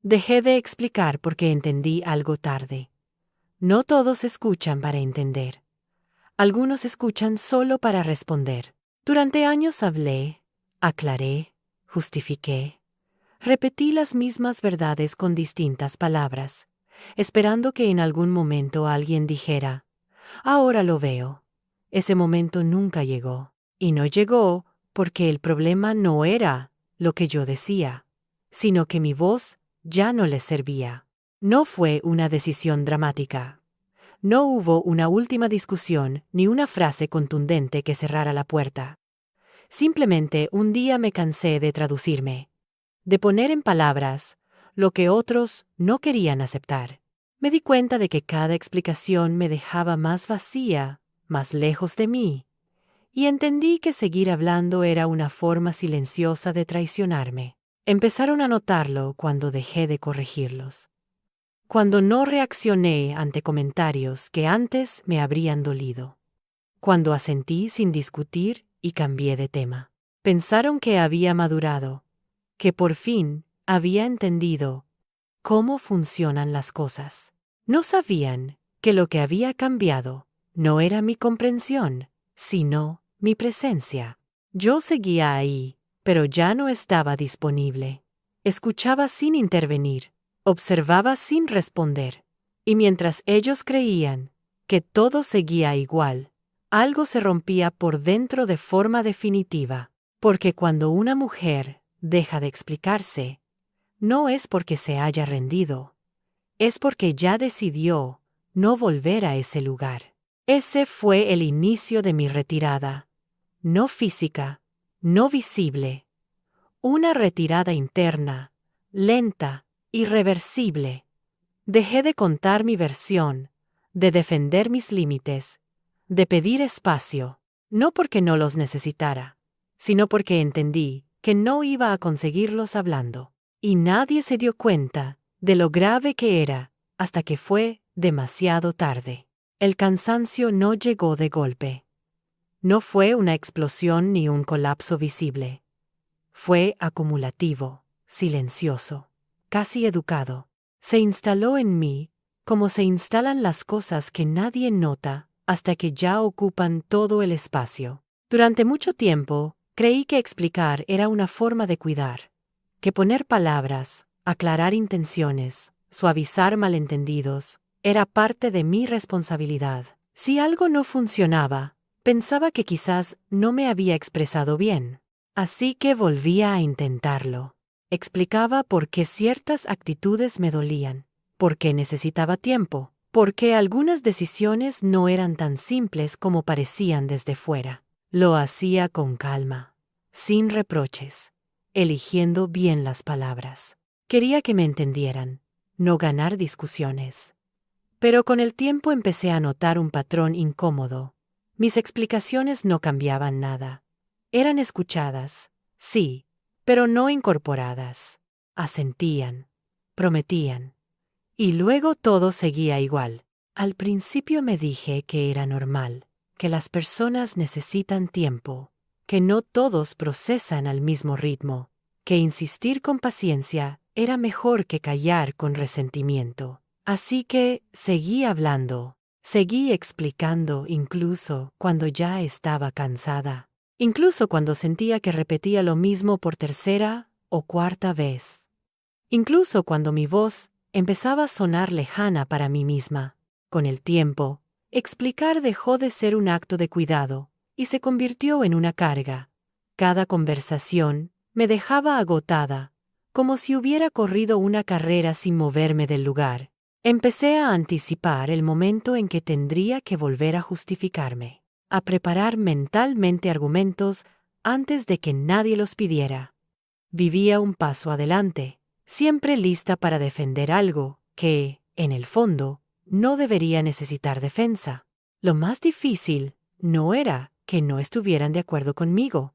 Dejé de explicar porque entendí algo tarde. No todos escuchan para entender. Algunos escuchan solo para responder. Durante años hablé, aclaré, justifiqué. Repetí las mismas verdades con distintas palabras, esperando que en algún momento alguien dijera, ahora lo veo. Ese momento nunca llegó. Y no llegó porque el problema no era lo que yo decía, sino que mi voz ya no les servía. No fue una decisión dramática. No hubo una última discusión ni una frase contundente que cerrara la puerta. Simplemente un día me cansé de traducirme, de poner en palabras lo que otros no querían aceptar. Me di cuenta de que cada explicación me dejaba más vacía, más lejos de mí, y entendí que seguir hablando era una forma silenciosa de traicionarme. Empezaron a notarlo cuando dejé de corregirlos. Cuando no reaccioné ante comentarios que antes me habrían dolido. Cuando asentí sin discutir y cambié de tema. Pensaron que había madurado, que por fin había entendido cómo funcionan las cosas. No sabían que lo que había cambiado no era mi comprensión, sino mi presencia. Yo seguía ahí, pero ya no estaba disponible. Escuchaba sin intervenir, observaba sin responder, y mientras ellos creían que todo seguía igual, algo se rompía por dentro de forma definitiva, porque cuando una mujer deja de explicarse, no es porque se haya rendido, es porque ya decidió no volver a ese lugar. Ese fue el inicio de mi retirada, no física, no visible, una retirada interna, lenta, irreversible. Dejé de contar mi versión, de defender mis límites, de pedir espacio, no porque no los necesitara, sino porque entendí que no iba a conseguirlos hablando. Y nadie se dio cuenta de lo grave que era hasta que fue demasiado tarde. El cansancio no llegó de golpe. No fue una explosión ni un colapso visible. Fue acumulativo, silencioso, casi educado. Se instaló en mí, como se instalan las cosas que nadie nota hasta que ya ocupan todo el espacio. Durante mucho tiempo, creí que explicar era una forma de cuidar, que poner palabras, aclarar intenciones, suavizar malentendidos, era parte de mi responsabilidad. Si algo no funcionaba, pensaba que quizás no me había expresado bien. Así que volvía a intentarlo. Explicaba por qué ciertas actitudes me dolían, por qué necesitaba tiempo, por qué algunas decisiones no eran tan simples como parecían desde fuera. Lo hacía con calma, sin reproches, eligiendo bien las palabras. Quería que me entendieran, no ganar discusiones. Pero con el tiempo empecé a notar un patrón incómodo. Mis explicaciones no cambiaban nada. Eran escuchadas, sí, pero no incorporadas. Asentían, prometían. Y luego todo seguía igual. Al principio me dije que era normal, que las personas necesitan tiempo, que no todos procesan al mismo ritmo, que insistir con paciencia era mejor que callar con resentimiento. Así que seguí hablando, seguí explicando incluso cuando ya estaba cansada. Incluso cuando sentía que repetía lo mismo por tercera o cuarta vez. Incluso cuando mi voz empezaba a sonar lejana para mí misma. Con el tiempo, explicar dejó de ser un acto de cuidado y se convirtió en una carga. Cada conversación me dejaba agotada, como si hubiera corrido una carrera sin moverme del lugar. Empecé a anticipar el momento en que tendría que volver a justificarme, a preparar mentalmente argumentos antes de que nadie los pidiera. Vivía un paso adelante, siempre lista para defender algo que, en el fondo, no debería necesitar defensa. Lo más difícil no era que no estuvieran de acuerdo conmigo,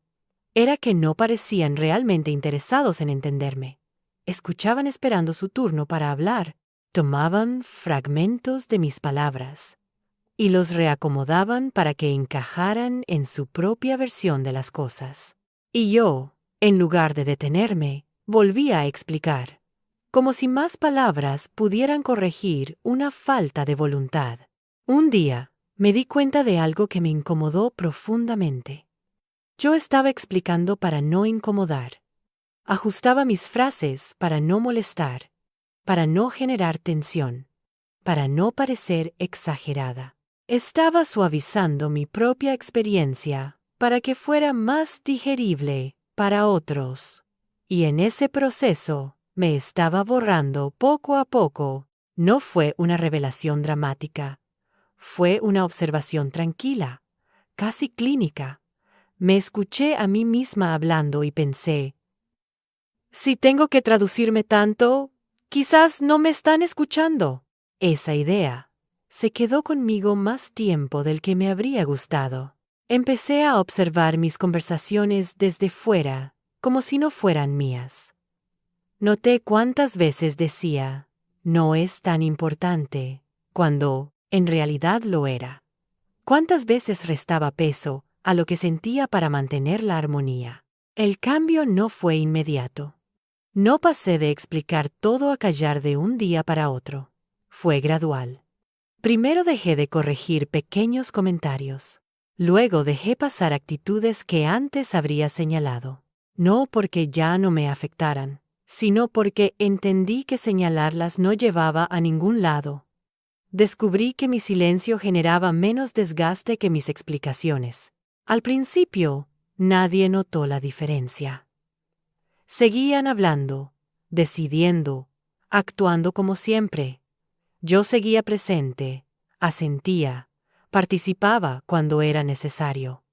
era que no parecían realmente interesados en entenderme. Escuchaban esperando su turno para hablar, tomaban fragmentos de mis palabras y los reacomodaban para que encajaran en su propia versión de las cosas. Y yo, en lugar de detenerme, volvía a explicar, como si más palabras pudieran corregir una falta de voluntad. Un día, me di cuenta de algo que me incomodó profundamente. Yo estaba explicando para no incomodar. Ajustaba mis frases para no molestar, para no generar tensión, para no parecer exagerada. Estaba suavizando mi propia experiencia para que fuera más digerible para otros. Y en ese proceso me estaba borrando poco a poco. No fue una revelación dramática. Fue una observación tranquila, casi clínica. Me escuché a mí misma hablando y pensé, si tengo que traducirme tanto, quizás no me están escuchando. Esa idea se quedó conmigo más tiempo del que me habría gustado. Empecé a observar mis conversaciones desde fuera, como si no fueran mías. Noté cuántas veces decía, no es tan importante, cuando, en realidad lo era. Cuántas veces restaba peso a lo que sentía para mantener la armonía. El cambio no fue inmediato. No pasé de explicar todo a callar de un día para otro. Fue gradual. Primero dejé de corregir pequeños comentarios. Luego dejé pasar actitudes que antes habría señalado. No porque ya no me afectaran, sino porque entendí que señalarlas no llevaba a ningún lado. Descubrí que mi silencio generaba menos desgaste que mis explicaciones. Al principio, nadie notó la diferencia. Seguían hablando, decidiendo, actuando como siempre. Yo seguía presente, asentía, participaba cuando era necesario.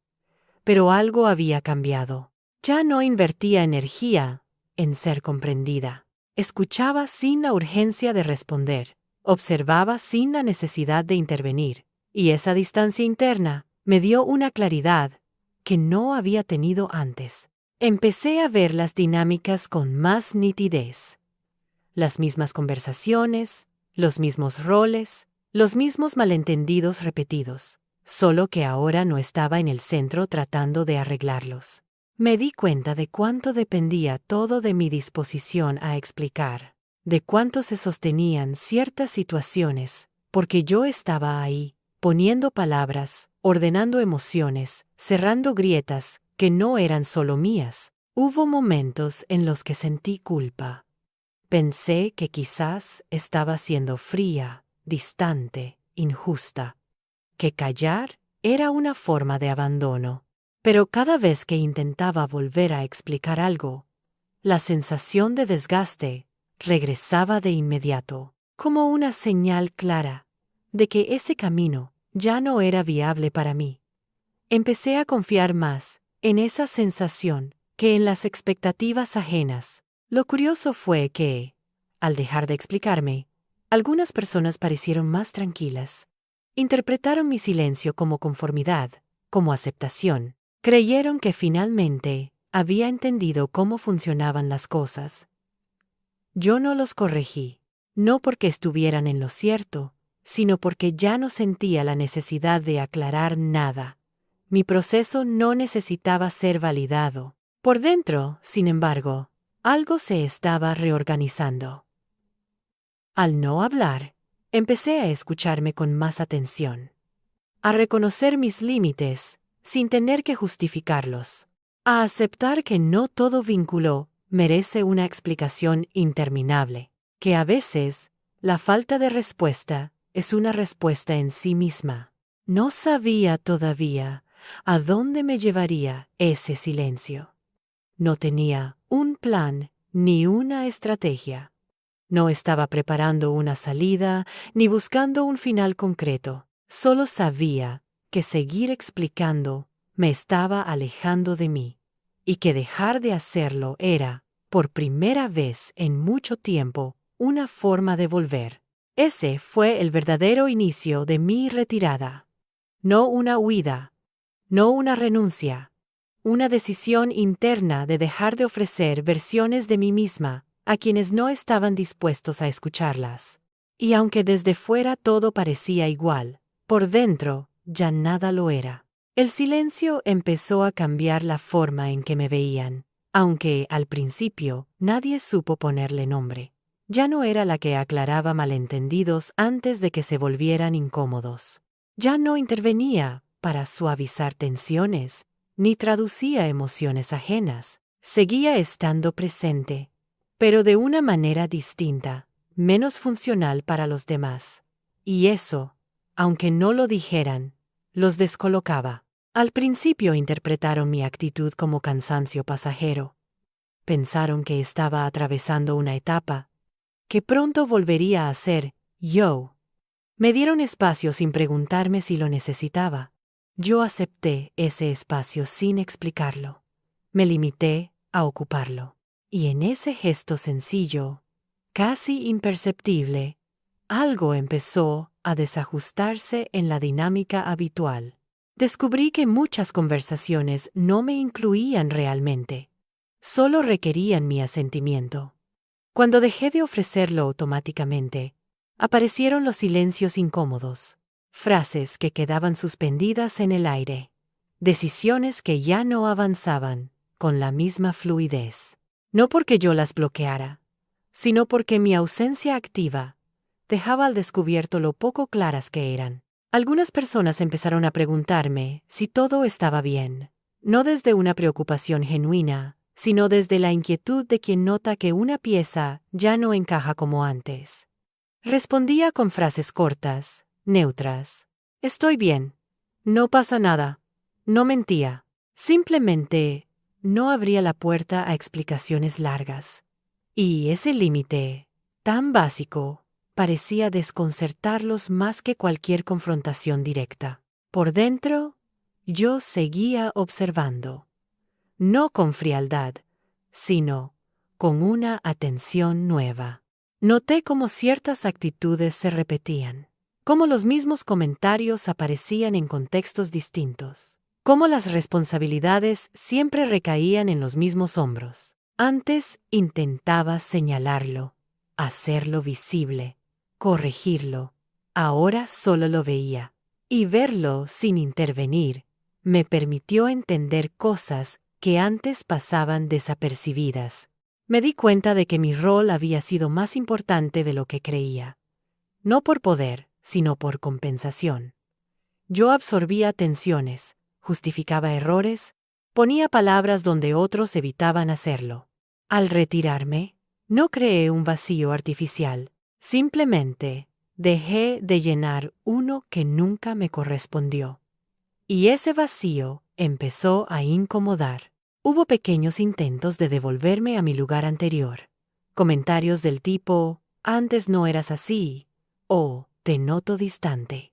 Pero algo había cambiado. Ya no invertía energía en ser comprendida. Escuchaba sin la urgencia de responder. Observaba sin la necesidad de intervenir. Y esa distancia interna me dio una claridad que no había tenido antes. Empecé a ver las dinámicas con más nitidez. Las mismas conversaciones, los mismos roles, los mismos malentendidos repetidos, solo que ahora no estaba en el centro tratando de arreglarlos. Me di cuenta de cuánto dependía todo de mi disposición a explicar, de cuánto se sostenían ciertas situaciones, porque yo estaba ahí, poniendo palabras, ordenando emociones, cerrando grietas que no eran solo mías. Hubo momentos en los que sentí culpa. Pensé que quizás estaba siendo fría, distante, injusta, que callar era una forma de abandono. Pero cada vez que intentaba volver a explicar algo, la sensación de desgaste regresaba de inmediato, como una señal clara de que ese camino ya no era viable para mí. Empecé a confiar más en esa sensación que en las expectativas ajenas. Lo curioso fue que, al dejar de explicarme, algunas personas parecieron más tranquilas. Interpretaron mi silencio como conformidad, como aceptación. Creyeron que finalmente había entendido cómo funcionaban las cosas. Yo no los corregí, no porque estuvieran en lo cierto, sino porque ya no sentía la necesidad de aclarar nada. Mi proceso no necesitaba ser validado. Por dentro, sin embargo, algo se estaba reorganizando. Al no hablar, empecé a escucharme con más atención, a reconocer mis límites sin tener que justificarlos, a aceptar que no todo vínculo merece una explicación interminable, que a veces la falta de respuesta es una respuesta en sí misma. No sabía todavía a dónde me llevaría ese silencio. No tenía un plan ni una estrategia. No estaba preparando una salida ni buscando un final concreto. Solo sabía que seguir explicando me estaba alejando de mí y que dejar de hacerlo era, por primera vez en mucho tiempo, una forma de volver. Ese fue el verdadero inicio de mi retirada. No una huida, no una renuncia, una decisión interna de dejar de ofrecer versiones de mí misma a quienes no estaban dispuestos a escucharlas. Y aunque desde fuera todo parecía igual, por dentro ya nada lo era. El silencio empezó a cambiar la forma en que me veían, aunque al principio nadie supo ponerle nombre. Ya no era la que aclaraba malentendidos antes de que se volvieran incómodos. Ya no intervenía para suavizar tensiones, ni traducía emociones ajenas. Seguía estando presente, pero de una manera distinta, menos funcional para los demás. Y eso, aunque no lo dijeran, los descolocaba. Al principio interpretaron mi actitud como cansancio pasajero. Pensaron que estaba atravesando una etapa, que pronto volvería a ser yo. Me dieron espacio sin preguntarme si lo necesitaba. Yo acepté ese espacio sin explicarlo. Me limité a ocuparlo. Y en ese gesto sencillo, casi imperceptible, algo empezó a desajustarse en la dinámica habitual. Descubrí que muchas conversaciones no me incluían realmente. Solo requerían mi asentimiento. Cuando dejé de ofrecerlo automáticamente, aparecieron los silencios incómodos, frases que quedaban suspendidas en el aire, decisiones que ya no avanzaban con la misma fluidez. No porque yo las bloqueara, sino porque mi ausencia activa dejaba al descubierto lo poco claras que eran. Algunas personas empezaron a preguntarme si todo estaba bien, no desde una preocupación genuina, sino desde la inquietud de quien nota que una pieza ya no encaja como antes. Respondía con frases cortas, neutras. Estoy bien. No pasa nada. No mentía. Simplemente no abría la puerta a explicaciones largas. Y ese límite, tan básico, parecía desconcertarlos más que cualquier confrontación directa. Por dentro, yo seguía observando. No con frialdad, sino con una atención nueva. Noté cómo ciertas actitudes se repetían, cómo los mismos comentarios aparecían en contextos distintos, cómo las responsabilidades siempre recaían en los mismos hombros. Antes intentaba señalarlo, hacerlo visible, corregirlo. Ahora solo lo veía. Y verlo sin intervenir me permitió entender cosas que antes pasaban desapercibidas. Me di cuenta de que mi rol había sido más importante de lo que creía. No por poder, sino por compensación. Yo absorbía tensiones, justificaba errores, ponía palabras donde otros evitaban hacerlo. Al retirarme, no creé un vacío artificial, simplemente dejé de llenar uno que nunca me correspondió. Y ese vacío empezó a incomodar. Hubo pequeños intentos de devolverme a mi lugar anterior. Comentarios del tipo, antes no eras así, o te noto distante.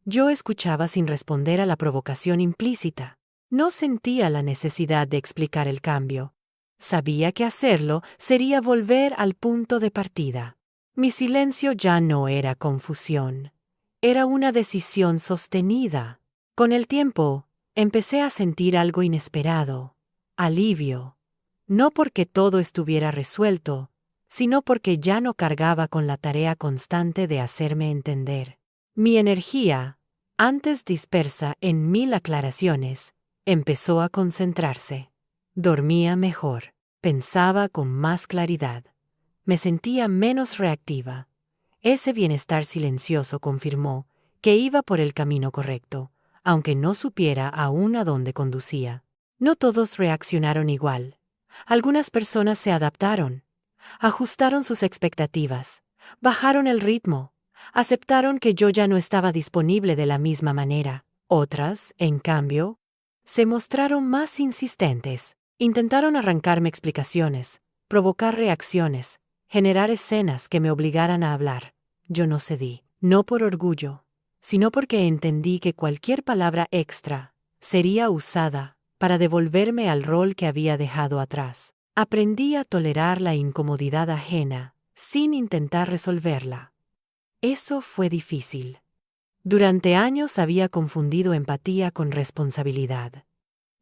Yo escuchaba sin responder a la provocación implícita. No sentía la necesidad de explicar el cambio. Sabía que hacerlo sería volver al punto de partida. Mi silencio ya no era confusión. Era una decisión sostenida. Con el tiempo, empecé a sentir algo inesperado, alivio, no porque todo estuviera resuelto, sino porque ya no cargaba con la tarea constante de hacerme entender. Mi energía, antes dispersa en 1000 aclaraciones, empezó a concentrarse. Dormía mejor, pensaba con más claridad, me sentía menos reactiva. Ese bienestar silencioso confirmó que iba por el camino correcto, aunque no supiera aún a dónde conducía. No todos reaccionaron igual. Algunas personas se adaptaron, ajustaron sus expectativas, bajaron el ritmo, aceptaron que yo ya no estaba disponible de la misma manera. Otras, en cambio, se mostraron más insistentes. Intentaron arrancarme explicaciones, provocar reacciones, generar escenas que me obligaran a hablar. Yo no cedí, no por orgullo, sino porque entendí que cualquier palabra extra sería usada para devolverme al rol que había dejado atrás. Aprendí a tolerar la incomodidad ajena, sin intentar resolverla. Eso fue difícil. Durante años había confundido empatía con responsabilidad.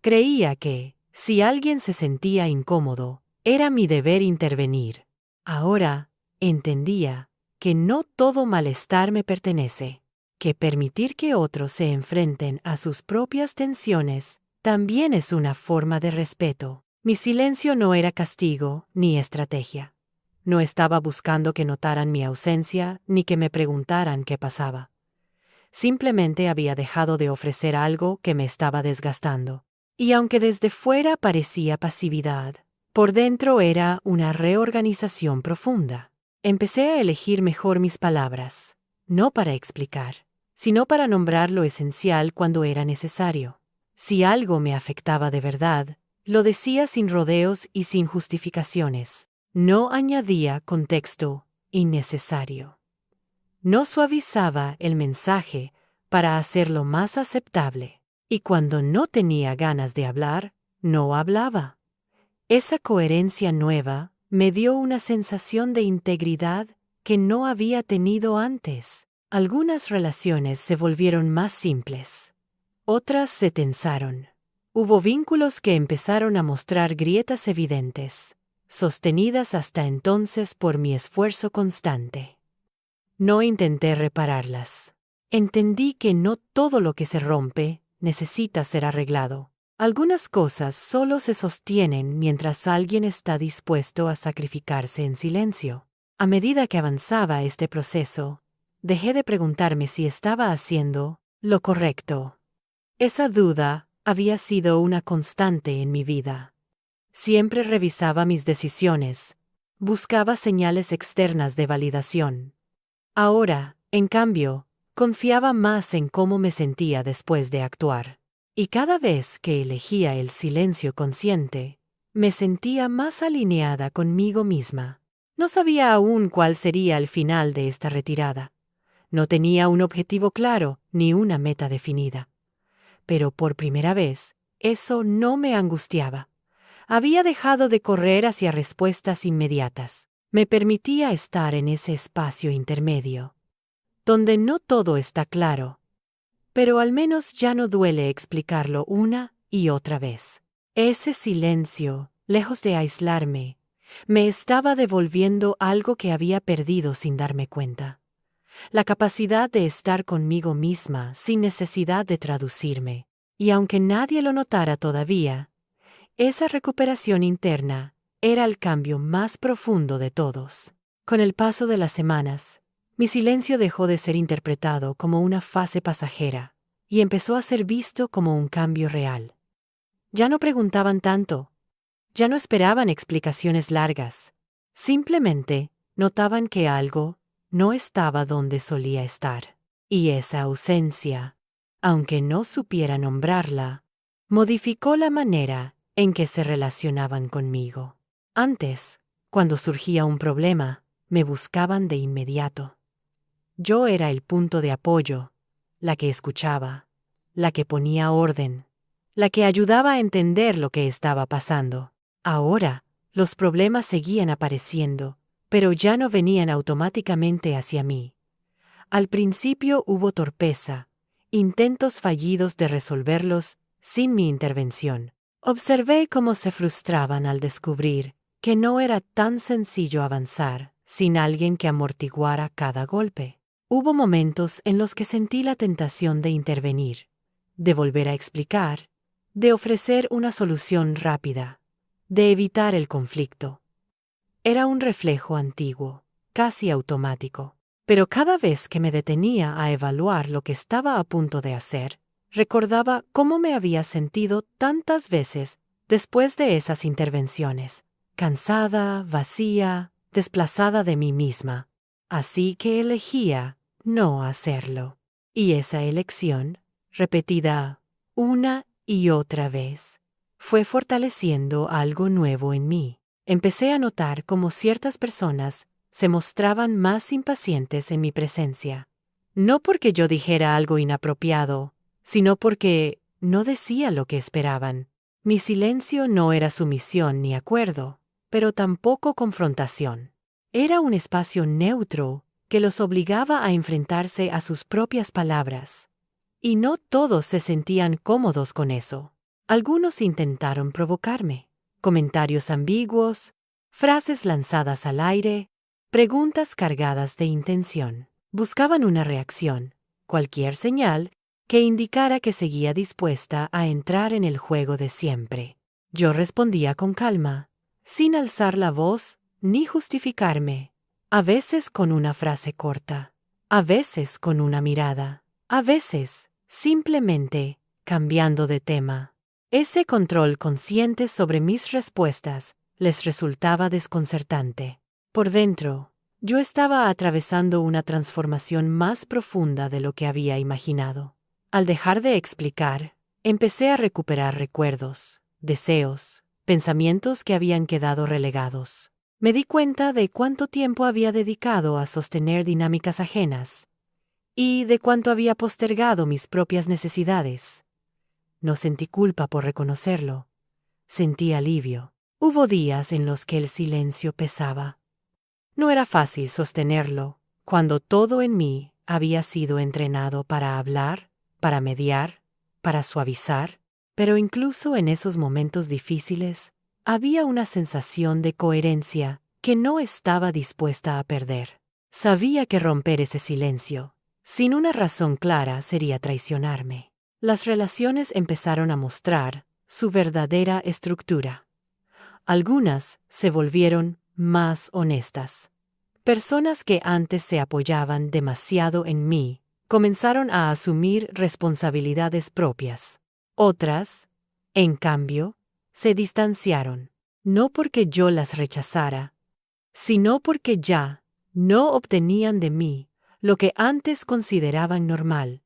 Creía que, si alguien se sentía incómodo, era mi deber intervenir. Ahora, entendía que no todo malestar me pertenece, que permitir que otros se enfrenten a sus propias tensiones también es una forma de respeto. Mi silencio no era castigo ni estrategia. No estaba buscando que notaran mi ausencia ni que me preguntaran qué pasaba. Simplemente había dejado de ofrecer algo que me estaba desgastando. Y aunque desde fuera parecía pasividad, por dentro era una reorganización profunda. Empecé a elegir mejor mis palabras, no para explicar, sino para nombrar lo esencial cuando era necesario. Si algo me afectaba de verdad, lo decía sin rodeos y sin justificaciones. No añadía contexto innecesario. No suavizaba el mensaje para hacerlo más aceptable. Y cuando no tenía ganas de hablar, no hablaba. Esa coherencia nueva me dio una sensación de integridad que no había tenido antes. Algunas relaciones se volvieron más simples. Otras se tensaron. Hubo vínculos que empezaron a mostrar grietas evidentes, sostenidas hasta entonces por mi esfuerzo constante. No intenté repararlas. Entendí que no todo lo que se rompe necesita ser arreglado. Algunas cosas solo se sostienen mientras alguien está dispuesto a sacrificarse en silencio. A medida que avanzaba este proceso, dejé de preguntarme si estaba haciendo lo correcto. Esa duda había sido una constante en mi vida. Siempre revisaba mis decisiones, buscaba señales externas de validación. Ahora, en cambio, confiaba más en cómo me sentía después de actuar. Y cada vez que elegía el silencio consciente, me sentía más alineada conmigo misma. No sabía aún cuál sería el final de esta retirada. No tenía un objetivo claro ni una meta definida. Pero por primera vez, eso no me angustiaba. Había dejado de correr hacia respuestas inmediatas. Me permitía estar en ese espacio intermedio, donde no todo está claro, pero al menos ya no duele explicarlo una y otra vez. Ese silencio, lejos de aislarme, me estaba devolviendo algo que había perdido sin darme cuenta. La capacidad de estar conmigo misma sin necesidad de traducirme. Y aunque nadie lo notara todavía, esa recuperación interna era el cambio más profundo de todos. Con el paso de las semanas, mi silencio dejó de ser interpretado como una fase pasajera y empezó a ser visto como un cambio real. Ya no preguntaban tanto, ya no esperaban explicaciones largas, simplemente notaban que algo no estaba donde solía estar. Y esa ausencia, aunque no supiera nombrarla, modificó la manera en que se relacionaban conmigo. Antes, cuando surgía un problema, me buscaban de inmediato. Yo era el punto de apoyo, la que escuchaba, la que ponía orden, la que ayudaba a entender lo que estaba pasando. Ahora, los problemas seguían apareciendo, pero ya no venían automáticamente hacia mí. Al principio hubo torpeza, intentos fallidos de resolverlos sin mi intervención. Observé cómo se frustraban al descubrir que no era tan sencillo avanzar sin alguien que amortiguara cada golpe. Hubo momentos en los que sentí la tentación de intervenir, de volver a explicar, de ofrecer una solución rápida, de evitar el conflicto. Era un reflejo antiguo, casi automático. Pero cada vez que me detenía a evaluar lo que estaba a punto de hacer, recordaba cómo me había sentido tantas veces después de esas intervenciones, cansada, vacía, desplazada de mí misma. Así que elegía no hacerlo. Y esa elección, repetida una y otra vez, fue fortaleciendo algo nuevo en mí. Empecé a notar cómo ciertas personas se mostraban más impacientes en mi presencia. No porque yo dijera algo inapropiado, sino porque no decía lo que esperaban. Mi silencio no era sumisión ni acuerdo, pero tampoco confrontación. Era un espacio neutro que los obligaba a enfrentarse a sus propias palabras. Y no todos se sentían cómodos con eso. Algunos intentaron provocarme. Comentarios ambiguos, frases lanzadas al aire, preguntas cargadas de intención. Buscaban una reacción, cualquier señal que indicara que seguía dispuesta a entrar en el juego de siempre. Yo respondía con calma, sin alzar la voz ni justificarme, a veces con una frase corta, a veces con una mirada, a veces, simplemente, cambiando de tema. Ese control consciente sobre mis respuestas les resultaba desconcertante. Por dentro, yo estaba atravesando una transformación más profunda de lo que había imaginado. Al dejar de explicar, empecé a recuperar recuerdos, deseos, pensamientos que habían quedado relegados. Me di cuenta de cuánto tiempo había dedicado a sostener dinámicas ajenas y de cuánto había postergado mis propias necesidades. No sentí culpa por reconocerlo. Sentí alivio. Hubo días en los que el silencio pesaba. No era fácil sostenerlo, cuando todo en mí había sido entrenado para hablar, para mediar, para suavizar, pero incluso en esos momentos difíciles, había una sensación de coherencia que no estaba dispuesta a perder. Sabía que romper ese silencio, sin una razón clara, sería traicionarme. Las relaciones empezaron a mostrar su verdadera estructura. Algunas se volvieron más honestas. Personas que antes se apoyaban demasiado en mí comenzaron a asumir responsabilidades propias. Otras, en cambio, se distanciaron, no porque yo las rechazara, sino porque ya no obtenían de mí lo que antes consideraban normal.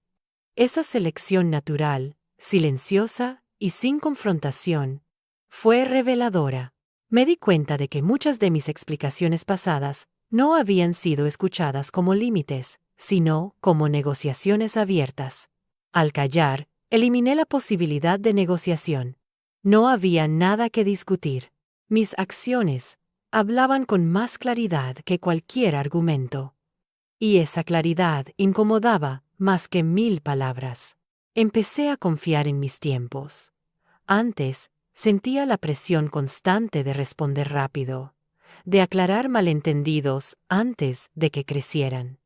Esa selección natural, silenciosa y sin confrontación, fue reveladora. Me di cuenta de que muchas de mis explicaciones pasadas no habían sido escuchadas como límites, sino como negociaciones abiertas. Al callar, eliminé la posibilidad de negociación. No había nada que discutir. Mis acciones hablaban con más claridad que cualquier argumento. Y esa claridad incomodaba más que 1000 palabras. Empecé a confiar en mis tiempos. Antes, sentía la presión constante de responder rápido, de aclarar malentendidos antes de que crecieran.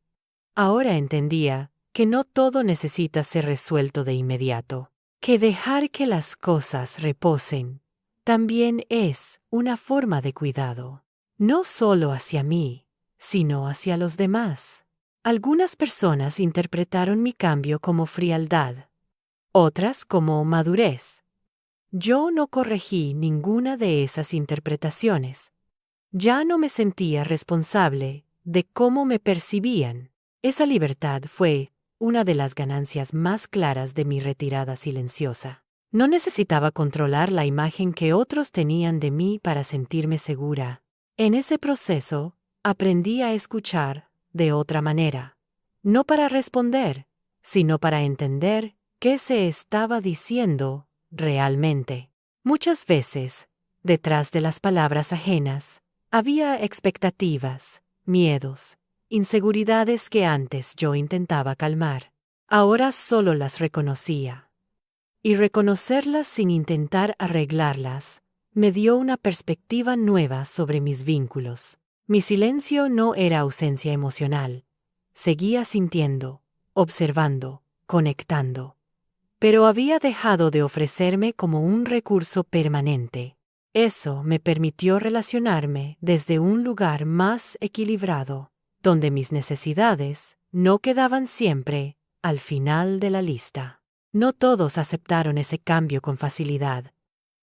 Ahora entendía que no todo necesita ser resuelto de inmediato, que dejar que las cosas reposen también es una forma de cuidado, no solo hacia mí, sino hacia los demás. Algunas personas interpretaron mi cambio como frialdad, otras como madurez. Yo no corregí ninguna de esas interpretaciones. Ya no me sentía responsable de cómo me percibían. Esa libertad fue una de las ganancias más claras de mi retirada silenciosa. No necesitaba controlar la imagen que otros tenían de mí para sentirme segura. En ese proceso, aprendí a escuchar de otra manera. No para responder, sino para entender qué se estaba diciendo realmente. Muchas veces, detrás de las palabras ajenas, había expectativas, miedos, inseguridades que antes yo intentaba calmar. Ahora solo las reconocía. Y reconocerlas sin intentar arreglarlas me dio una perspectiva nueva sobre mis vínculos. Mi silencio no era ausencia emocional. Seguía sintiendo, observando, conectando. Pero había dejado de ofrecerme como un recurso permanente. Eso me permitió relacionarme desde un lugar más equilibrado, donde mis necesidades no quedaban siempre al final de la lista. No todos aceptaron ese cambio con facilidad.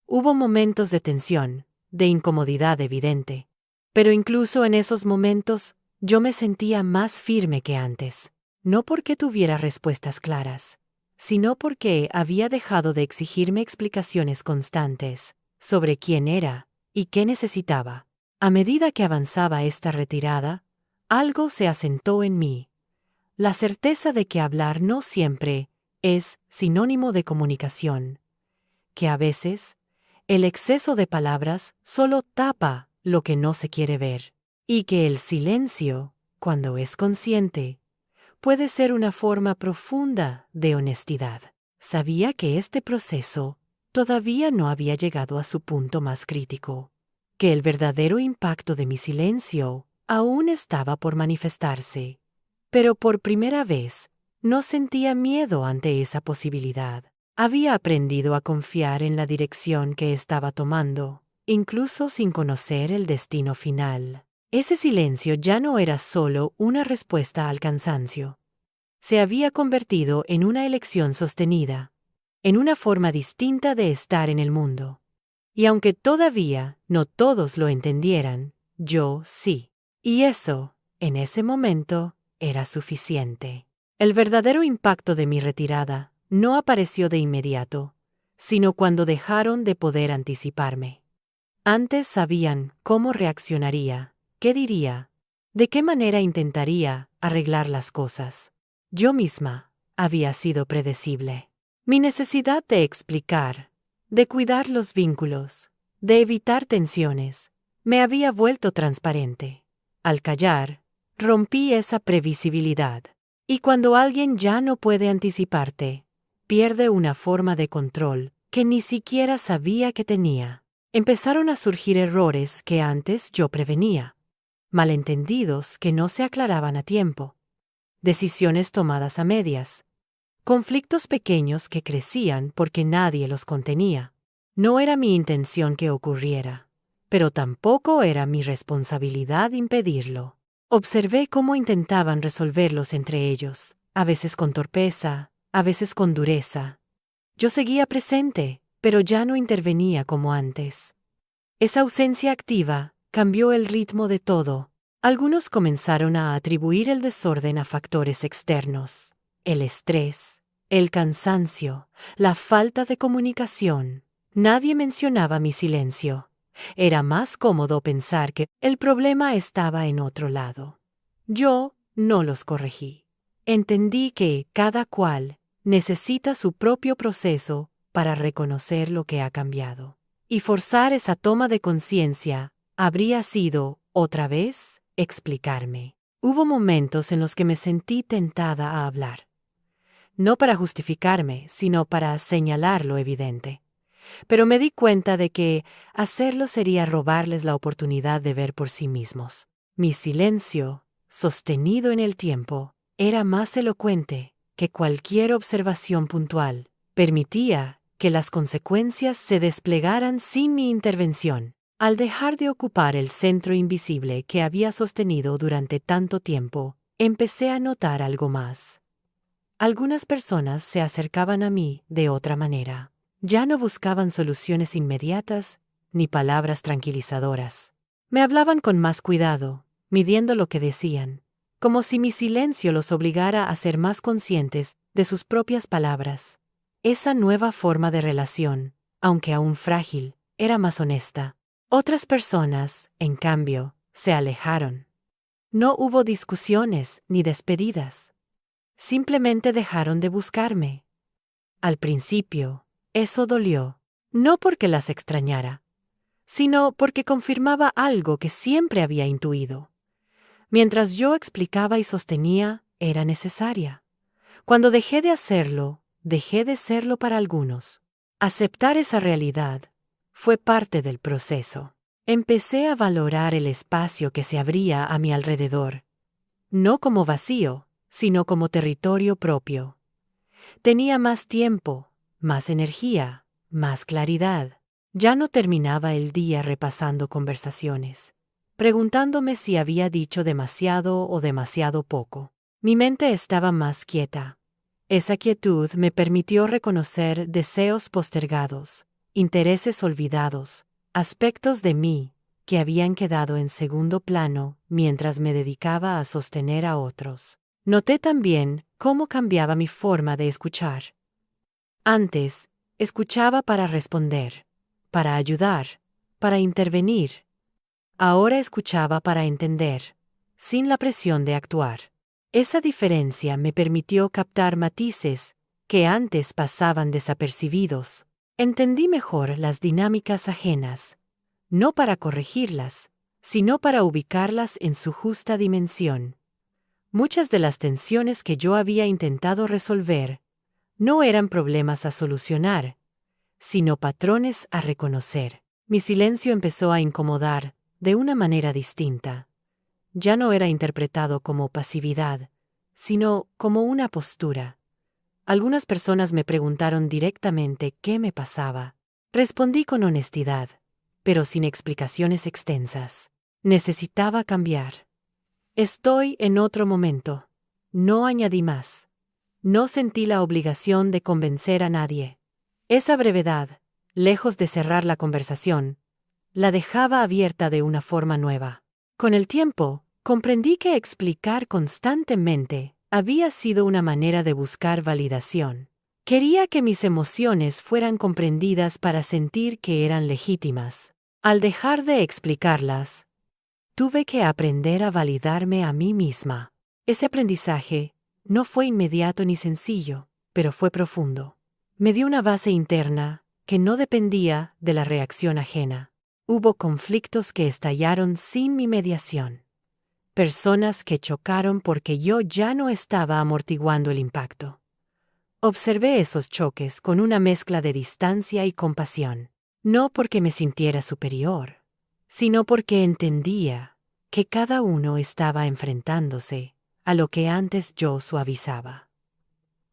Hubo momentos de tensión, de incomodidad evidente. Pero incluso en esos momentos, yo me sentía más firme que antes. No porque tuviera respuestas claras, sino porque había dejado de exigirme explicaciones constantes sobre quién era y qué necesitaba. A medida que avanzaba esta retirada, algo se asentó en mí. La certeza de que hablar no siempre es sinónimo de comunicación, que a veces el exceso de palabras solo tapa lo que no se quiere ver, y que el silencio, cuando es consciente, puede ser una forma profunda de honestidad. Sabía que este proceso todavía no había llegado a su punto más crítico, que el verdadero impacto de mi silencio aún estaba por manifestarse. Pero por primera vez, no sentía miedo ante esa posibilidad. Había aprendido a confiar en la dirección que estaba tomando, incluso sin conocer el destino final. Ese silencio ya no era solo una respuesta al cansancio. Se había convertido en una elección sostenida, en una forma distinta de estar en el mundo. Y aunque todavía no todos lo entendieran, yo sí. Y eso, en ese momento, era suficiente. El verdadero impacto de mi retirada no apareció de inmediato, sino cuando dejaron de poder anticiparme. Antes sabían cómo reaccionaría, qué diría, de qué manera intentaría arreglar las cosas. Yo misma había sido predecible. Mi necesidad de explicar, de cuidar los vínculos, de evitar tensiones, me había vuelto transparente. Al callar, rompí esa previsibilidad. Y cuando alguien ya no puede anticiparte, pierde una forma de control que ni siquiera sabía que tenía. Empezaron a surgir errores que antes yo prevenía, malentendidos que no se aclaraban a tiempo, decisiones tomadas a medias, conflictos pequeños que crecían porque nadie los contenía. No era mi intención que ocurriera, pero tampoco era mi responsabilidad impedirlo. Observé cómo intentaban resolverlos entre ellos, a veces con torpeza, a veces con dureza. Yo seguía presente, pero ya no intervenía como antes. Esa ausencia activa cambió el ritmo de todo. Algunos comenzaron a atribuir el desorden a factores externos: el estrés, el cansancio, la falta de comunicación. Nadie mencionaba mi silencio. Era más cómodo pensar que el problema estaba en otro lado. Yo no los corregí. Entendí que cada cual necesita su propio proceso para reconocer lo que ha cambiado. Y forzar esa toma de conciencia habría sido, otra vez, explicarme. Hubo momentos en los que me sentí tentada a hablar. No para justificarme, sino para señalar lo evidente. Pero me di cuenta de que hacerlo sería robarles la oportunidad de ver por sí mismos. Mi silencio, sostenido en el tiempo, era más elocuente que cualquier observación puntual. Permitía que las consecuencias se desplegaran sin mi intervención. Al dejar de ocupar el centro invisible que había sostenido durante tanto tiempo, empecé a notar algo más. Algunas personas se acercaban a mí de otra manera. Ya no buscaban soluciones inmediatas ni palabras tranquilizadoras. Me hablaban con más cuidado, midiendo lo que decían, como si mi silencio los obligara a ser más conscientes de sus propias palabras. Esa nueva forma de relación, aunque aún frágil, era más honesta. Otras personas, en cambio, se alejaron. No hubo discusiones ni despedidas. Simplemente dejaron de buscarme. Al principio, eso dolió, no porque las extrañara, sino porque confirmaba algo que siempre había intuido. Mientras yo explicaba y sostenía, era necesaria. Cuando dejé de hacerlo, dejé de serlo para algunos. Aceptar esa realidad fue parte del proceso. Empecé a valorar el espacio que se abría a mi alrededor, no como vacío, sino como territorio propio. Tenía más tiempo, más energía, más claridad. Ya no terminaba el día repasando conversaciones, preguntándome si había dicho demasiado o demasiado poco. Mi mente estaba más quieta. Esa quietud me permitió reconocer deseos postergados, intereses olvidados, aspectos de mí que habían quedado en segundo plano mientras me dedicaba a sostener a otros. Noté también cómo cambiaba mi forma de escuchar. Antes, escuchaba para responder, para ayudar, para intervenir. Ahora escuchaba para entender, sin la presión de actuar. Esa diferencia me permitió captar matices que antes pasaban desapercibidos. Entendí mejor las dinámicas ajenas, no para corregirlas, sino para ubicarlas en su justa dimensión. Muchas de las tensiones que yo había intentado resolver no eran problemas a solucionar, sino patrones a reconocer. Mi silencio empezó a incomodar de una manera distinta. Ya no era interpretado como pasividad, sino como una postura. Algunas personas me preguntaron directamente qué me pasaba. Respondí con honestidad, pero sin explicaciones extensas. Necesitaba cambiar. Estoy en otro momento. No añadí más. No sentí la obligación de convencer a nadie. Esa brevedad, lejos de cerrar la conversación, la dejaba abierta de una forma nueva. Con el tiempo, comprendí que explicar constantemente había sido una manera de buscar validación. Quería que mis emociones fueran comprendidas para sentir que eran legítimas. Al dejar de explicarlas, tuve que aprender a validarme a mí misma. Ese aprendizaje no fue inmediato ni sencillo, pero fue profundo. Me dio una base interna que no dependía de la reacción ajena. Hubo conflictos que estallaron sin mi mediación. Personas que chocaron porque yo ya no estaba amortiguando el impacto. Observé esos choques con una mezcla de distancia y compasión, no porque me sintiera superior, sino porque entendía que cada uno estaba enfrentándose a lo que antes yo suavizaba.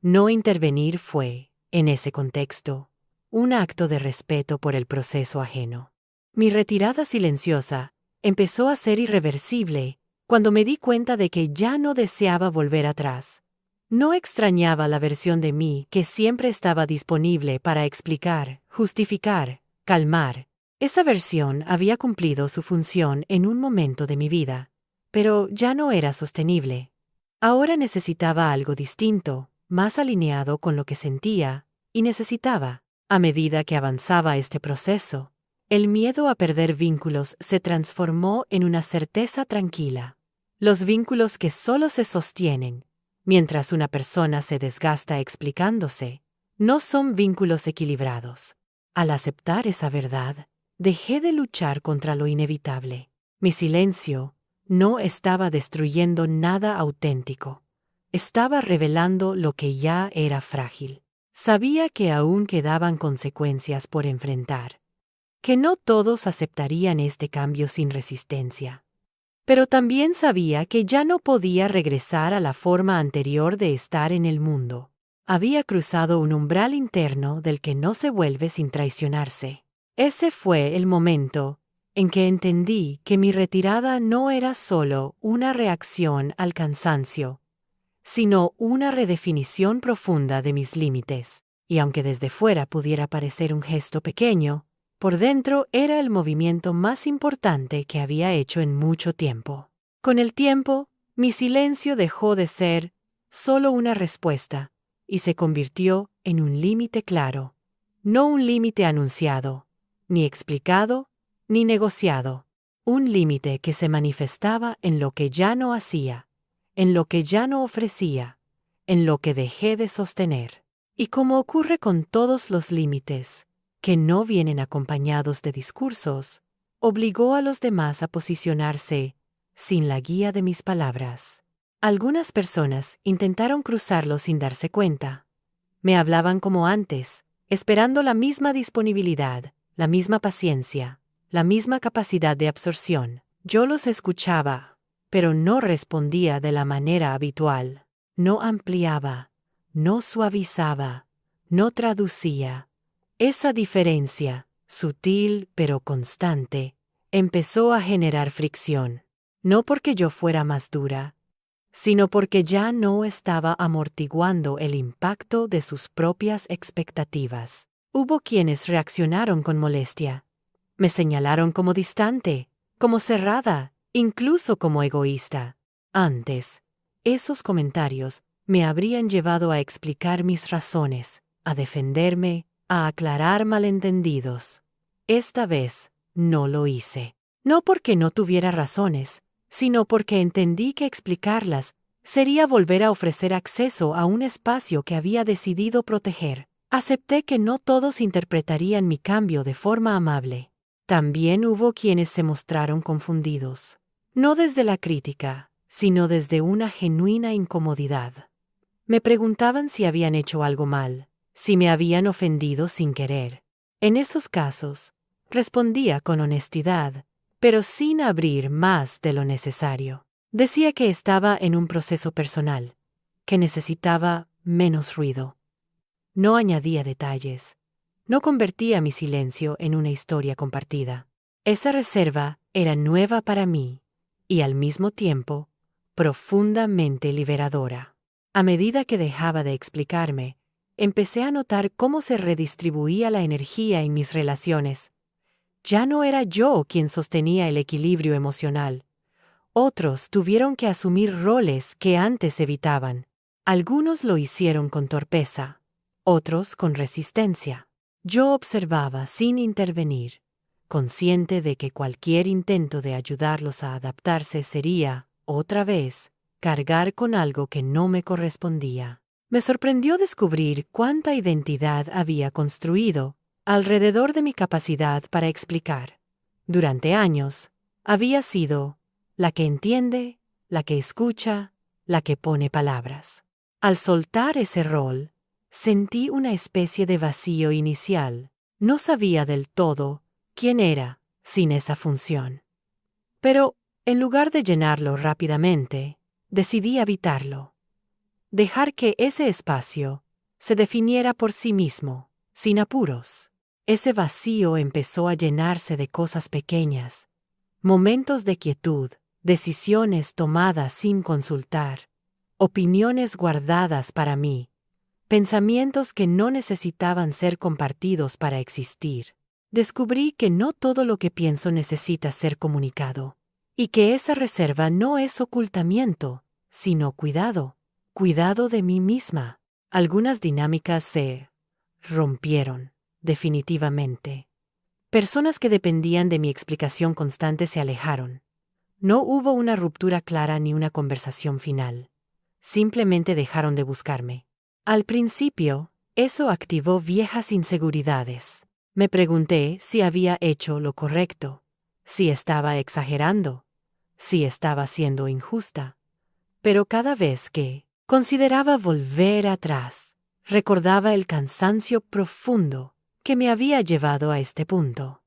No intervenir fue, en ese contexto, un acto de respeto por el proceso ajeno. Mi retirada silenciosa empezó a ser irreversible cuando me di cuenta de que ya no deseaba volver atrás. No extrañaba la versión de mí que siempre estaba disponible para explicar, justificar, calmar. Esa versión había cumplido su función en un momento de mi vida, pero ya no era sostenible. Ahora necesitaba algo distinto, más alineado con lo que sentía, y necesitaba, a medida que avanzaba este proceso, el miedo a perder vínculos se transformó en una certeza tranquila. Los vínculos que solo se sostienen mientras una persona se desgasta explicándose, no son vínculos equilibrados. Al aceptar esa verdad, dejé de luchar contra lo inevitable. Mi silencio no estaba destruyendo nada auténtico. Estaba revelando lo que ya era frágil. Sabía que aún quedaban consecuencias por enfrentar, que no todos aceptarían este cambio sin resistencia. Pero también sabía que ya no podía regresar a la forma anterior de estar en el mundo. Había cruzado un umbral interno del que no se vuelve sin traicionarse. Ese fue el momento en que entendí que mi retirada no era solo una reacción al cansancio, sino una redefinición profunda de mis límites. Y aunque desde fuera pudiera parecer un gesto pequeño, por dentro era el movimiento más importante que había hecho en mucho tiempo. Con el tiempo, mi silencio dejó de ser solo una respuesta y se convirtió en un límite claro, no un límite anunciado, ni explicado, ni negociado. Un límite que se manifestaba en lo que ya no hacía, en lo que ya no ofrecía, en lo que dejé de sostener. Y como ocurre con todos los límites, que no vienen acompañados de discursos, obligó a los demás a posicionarse sin la guía de mis palabras. Algunas personas intentaron cruzarlo sin darse cuenta. Me hablaban como antes, esperando la misma disponibilidad, la misma paciencia, la misma capacidad de absorción. Yo los escuchaba, pero no respondía de la manera habitual. No ampliaba, no suavizaba, no traducía. Esa diferencia, sutil pero constante, empezó a generar fricción, no porque yo fuera más dura, sino porque ya no estaba amortiguando el impacto de sus propias expectativas. Hubo quienes reaccionaron con molestia. Me señalaron como distante, como cerrada, incluso como egoísta. Antes, esos comentarios me habrían llevado a explicar mis razones, a defenderme, a aclarar malentendidos. Esta vez no lo hice. No porque no tuviera razones, sino porque entendí que explicarlas sería volver a ofrecer acceso a un espacio que había decidido proteger. Acepté que no todos interpretarían mi cambio de forma amable. También hubo quienes se mostraron confundidos. No desde la crítica, sino desde una genuina incomodidad. Me preguntaban si habían hecho algo mal, si me habían ofendido sin querer. En esos casos, respondía con honestidad, pero sin abrir más de lo necesario. Decía que estaba en un proceso personal, que necesitaba menos ruido. No añadía detalles. No convertía mi silencio en una historia compartida. Esa reserva era nueva para mí y al mismo tiempo profundamente liberadora. A medida que dejaba de explicarme, empecé a notar cómo se redistribuía la energía en mis relaciones. Ya no era yo quien sostenía el equilibrio emocional. Otros tuvieron que asumir roles que antes evitaban. Algunos lo hicieron con torpeza, otros con resistencia. Yo observaba sin intervenir, consciente de que cualquier intento de ayudarlos a adaptarse sería, otra vez, cargar con algo que no me correspondía. Me sorprendió descubrir cuánta identidad había construido alrededor de mi capacidad para explicar. Durante años, había sido la que entiende, la que escucha, la que pone palabras. Al soltar ese rol, sentí una especie de vacío inicial. No sabía del todo quién era sin esa función. Pero, en lugar de llenarlo rápidamente, decidí habitarlo. Dejar que ese espacio se definiera por sí mismo, sin apuros. Ese vacío empezó a llenarse de cosas pequeñas, momentos de quietud, decisiones tomadas sin consultar, opiniones guardadas para mí, pensamientos que no necesitaban ser compartidos para existir. Descubrí que no todo lo que pienso necesita ser comunicado, y que esa reserva no es ocultamiento, sino cuidado, cuidado de mí misma. Algunas dinámicas se rompieron, definitivamente. Personas que dependían de mi explicación constante se alejaron. No hubo una ruptura clara ni una conversación final. Simplemente dejaron de buscarme. Al principio, eso activó viejas inseguridades. Me pregunté si había hecho lo correcto, si estaba exagerando, si estaba siendo injusta. Pero cada vez que consideraba volver atrás, recordaba el cansancio profundo que me había llevado a este punto.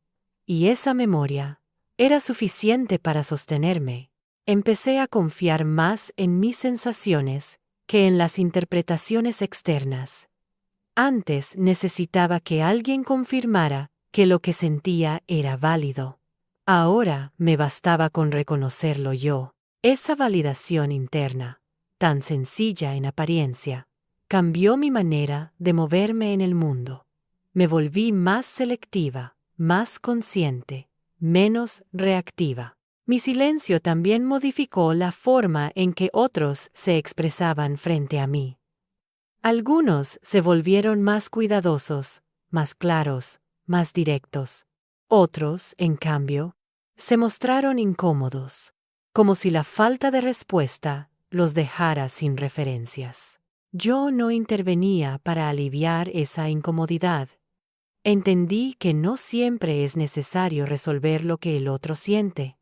Y esa memoria era suficiente para sostenerme. Empecé a confiar más en mis sensaciones que en las interpretaciones externas. Antes necesitaba que alguien confirmara que lo que sentía era válido. Ahora me bastaba con reconocerlo yo. Esa validación interna, tan sencilla en apariencia, cambió mi manera de moverme en el mundo. Me volví más selectiva, más consciente, menos reactiva. Mi silencio también modificó la forma en que otros se expresaban frente a mí. Algunos se volvieron más cuidadosos, más claros, más directos. Otros, en cambio, se mostraron incómodos, como si la falta de respuesta los dejara sin referencias. Yo no intervenía para aliviar esa incomodidad. Entendí que no siempre es necesario resolver lo que el otro siente.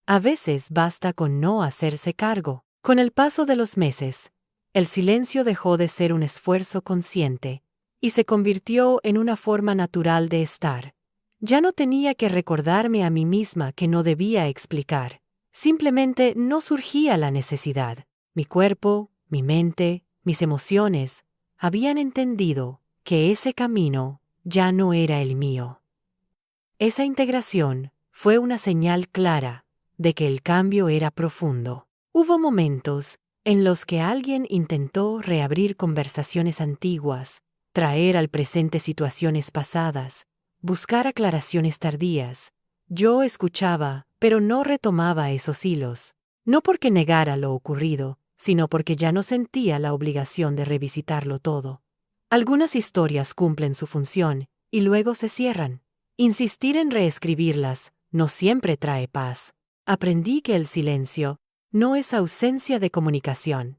A veces basta con no hacerse cargo. Con el paso de los meses, el silencio dejó de ser un esfuerzo consciente y se convirtió en una forma natural de estar. Ya no tenía que recordarme a mí misma que no debía explicar. Simplemente no surgía la necesidad. Mi cuerpo, mi mente, mis emociones habían entendido que ese camino ya no era el mío. Esa integración fue una señal clara de que el cambio era profundo. Hubo momentos en los que alguien intentó reabrir conversaciones antiguas, traer al presente situaciones pasadas, buscar aclaraciones tardías. Yo escuchaba, pero no retomaba esos hilos, no porque negara lo ocurrido, sino porque ya no sentía la obligación de revisitarlo todo. Algunas historias cumplen su función y luego se cierran. Insistir en reescribirlas no siempre trae paz. Aprendí que el silencio no es ausencia de comunicación,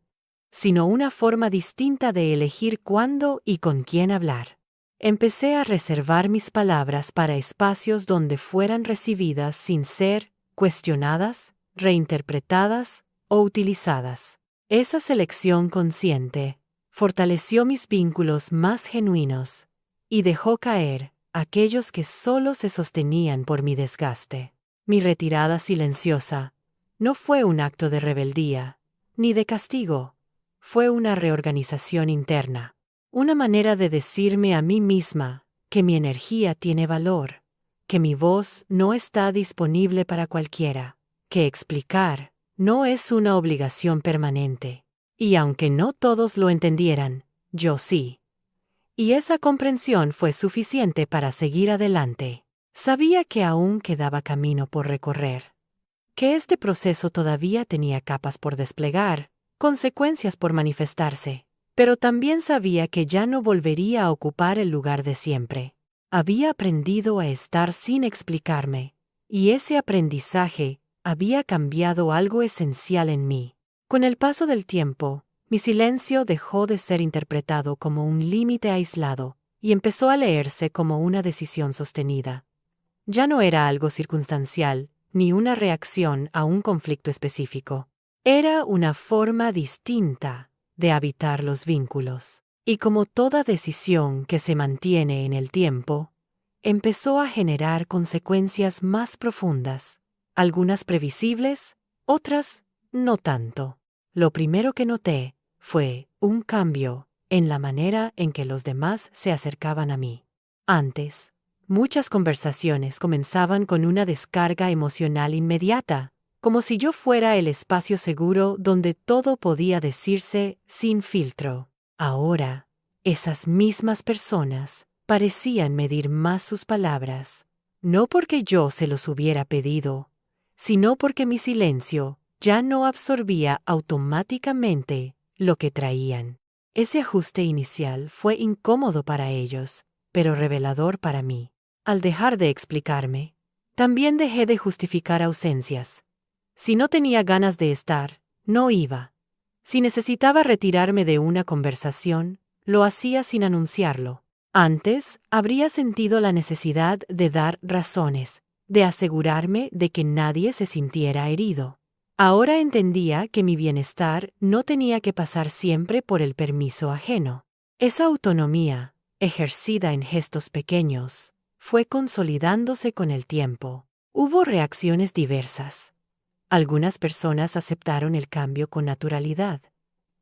sino una forma distinta de elegir cuándo y con quién hablar. Empecé a reservar mis palabras para espacios donde fueran recibidas sin ser cuestionadas, reinterpretadas o utilizadas. Esa selección consciente fortaleció mis vínculos más genuinos y dejó caer aquellos que solo se sostenían por mi desgaste. Mi retirada silenciosa no fue un acto de rebeldía, ni de castigo, fue una reorganización interna, una manera de decirme a mí misma que mi energía tiene valor, que mi voz no está disponible para cualquiera, que explicar no es una obligación permanente. Y aunque no todos lo entendieran, yo sí. Y esa comprensión fue suficiente para seguir adelante. Sabía que aún quedaba camino por recorrer, que este proceso todavía tenía capas por desplegar, consecuencias por manifestarse, pero también sabía que ya no volvería a ocupar el lugar de siempre. Había aprendido a estar sin explicarme, y ese aprendizaje había cambiado algo esencial en mí. Con el paso del tiempo, mi silencio dejó de ser interpretado como un límite aislado y empezó a leerse como una decisión sostenida. Ya no era algo circunstancial, ni una reacción a un conflicto específico. Era una forma distinta de habitar los vínculos. Y como toda decisión que se mantiene en el tiempo, empezó a generar consecuencias más profundas, algunas previsibles, otras no tanto. Lo primero que noté fue un cambio en la manera en que los demás se acercaban a mí. Antes, muchas conversaciones comenzaban con una descarga emocional inmediata, como si yo fuera el espacio seguro donde todo podía decirse sin filtro. Ahora, esas mismas personas parecían medir más sus palabras, no porque yo se los hubiera pedido, sino porque mi silencio ya no absorbía automáticamente lo que traían. Ese ajuste inicial fue incómodo para ellos, pero revelador para mí. Al dejar de explicarme, también dejé de justificar ausencias. Si no tenía ganas de estar, no iba. Si necesitaba retirarme de una conversación, lo hacía sin anunciarlo. Antes, habría sentido la necesidad de dar razones, de asegurarme de que nadie se sintiera herido. Ahora entendía que mi bienestar no tenía que pasar siempre por el permiso ajeno. Esa autonomía, ejercida en gestos pequeños, fue consolidándose con el tiempo. Hubo reacciones diversas. Algunas personas aceptaron el cambio con naturalidad.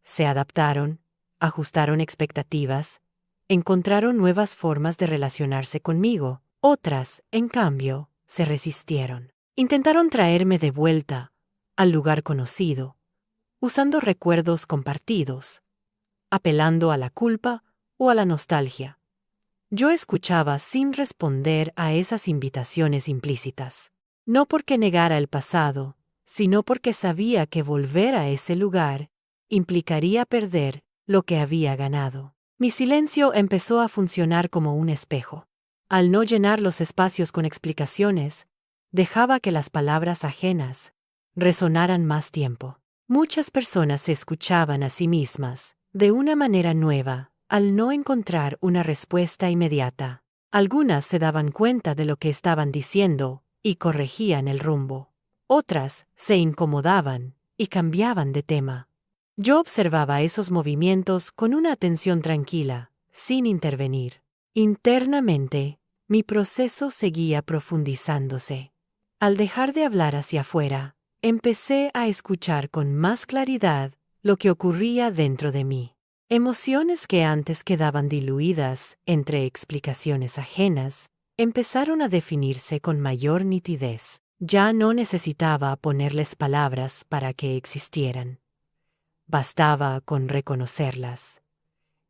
Se adaptaron, ajustaron expectativas, encontraron nuevas formas de relacionarse conmigo. Otras, en cambio, se resistieron. Intentaron traerme de vuelta al lugar conocido, usando recuerdos compartidos, apelando a la culpa o a la nostalgia. Yo escuchaba sin responder a esas invitaciones implícitas, no porque negara el pasado, sino porque sabía que volver a ese lugar implicaría perder lo que había ganado. Mi silencio empezó a funcionar como un espejo. Al no llenar los espacios con explicaciones, dejaba que las palabras ajenas resonaran más tiempo. Muchas personas se escuchaban a sí mismas de una manera nueva al no encontrar una respuesta inmediata. Algunas se daban cuenta de lo que estaban diciendo y corregían el rumbo. Otras se incomodaban y cambiaban de tema. Yo observaba esos movimientos con una atención tranquila, sin intervenir. Internamente, mi proceso seguía profundizándose. Al dejar de hablar hacia afuera, empecé a escuchar con más claridad lo que ocurría dentro de mí. Emociones que antes quedaban diluidas entre explicaciones ajenas, empezaron a definirse con mayor nitidez. Ya no necesitaba ponerles palabras para que existieran. Bastaba con reconocerlas.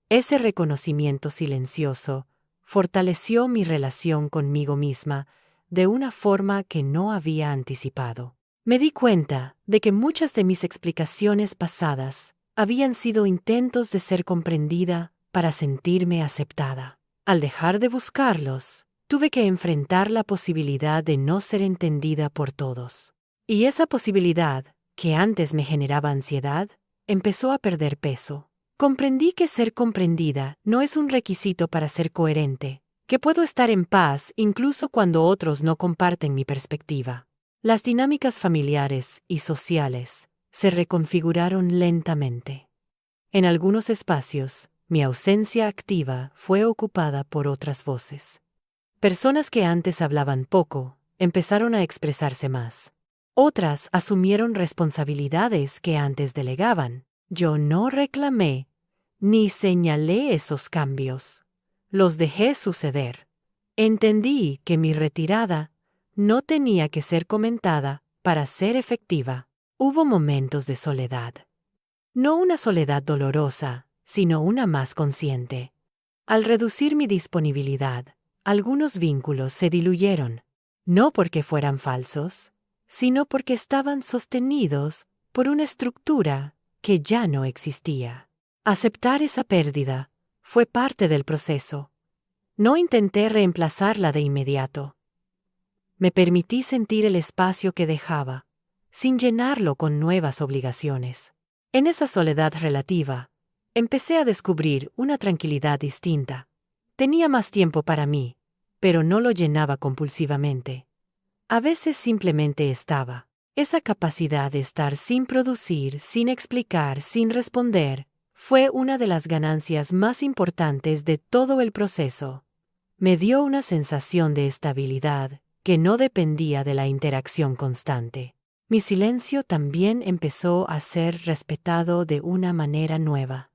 Ese reconocimiento silencioso fortaleció mi relación conmigo misma de una forma que no había anticipado. Me di cuenta de que muchas de mis explicaciones pasadas habían sido intentos de ser comprendida para sentirme aceptada. Al dejar de buscarlos, tuve que enfrentar la posibilidad de no ser entendida por todos. Y esa posibilidad, que antes me generaba ansiedad, empezó a perder peso. Comprendí que ser comprendida no es un requisito para ser coherente, que puedo estar en paz incluso cuando otros no comparten mi perspectiva. Las dinámicas familiares y sociales se reconfiguraron lentamente. En algunos espacios, mi ausencia activa fue ocupada por otras voces. Personas que antes hablaban poco empezaron a expresarse más. Otras asumieron responsabilidades que antes delegaban. Yo no reclamé ni señalé esos cambios. Los dejé suceder. Entendí que mi retirada no tenía que ser comentada para ser efectiva. Hubo momentos de soledad. No una soledad dolorosa, sino una más consciente. Al reducir mi disponibilidad, algunos vínculos se diluyeron, no porque fueran falsos, sino porque estaban sostenidos por una estructura que ya no existía. Aceptar esa pérdida fue parte del proceso. No intenté reemplazarla de inmediato. Me permití sentir el espacio que dejaba, sin llenarlo con nuevas obligaciones. En esa soledad relativa, empecé a descubrir una tranquilidad distinta. Tenía más tiempo para mí, pero no lo llenaba compulsivamente. A veces simplemente estaba. Esa capacidad de estar sin producir, sin explicar, sin responder, fue una de las ganancias más importantes de todo el proceso. Me dio una sensación de estabilidad que no dependía de la interacción constante. Mi silencio también empezó a ser respetado de una manera nueva.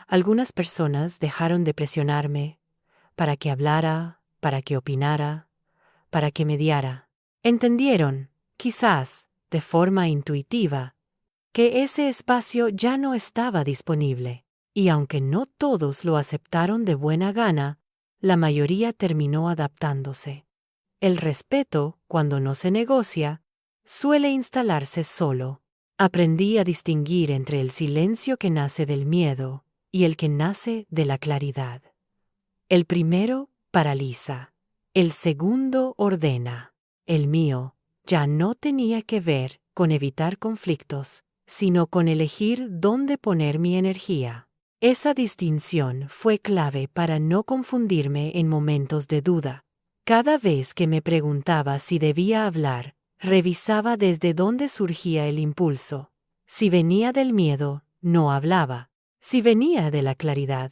Algunas personas dejaron de presionarme para que hablara, para que opinara, para que mediara. Entendieron, quizás, de forma intuitiva, que ese espacio ya no estaba disponible, y aunque no todos lo aceptaron de buena gana, la mayoría terminó adaptándose. El respeto, cuando no se negocia, suele instalarse solo. Aprendí a distinguir entre el silencio que nace del miedo y el que nace de la claridad. El primero paraliza, el segundo ordena. El mío ya no tenía que ver con evitar conflictos, sino con elegir dónde poner mi energía. Esa distinción fue clave para no confundirme en momentos de duda. Cada vez que me preguntaba si debía hablar, revisaba desde dónde surgía el impulso. Si venía del miedo, no hablaba. Si venía de la claridad,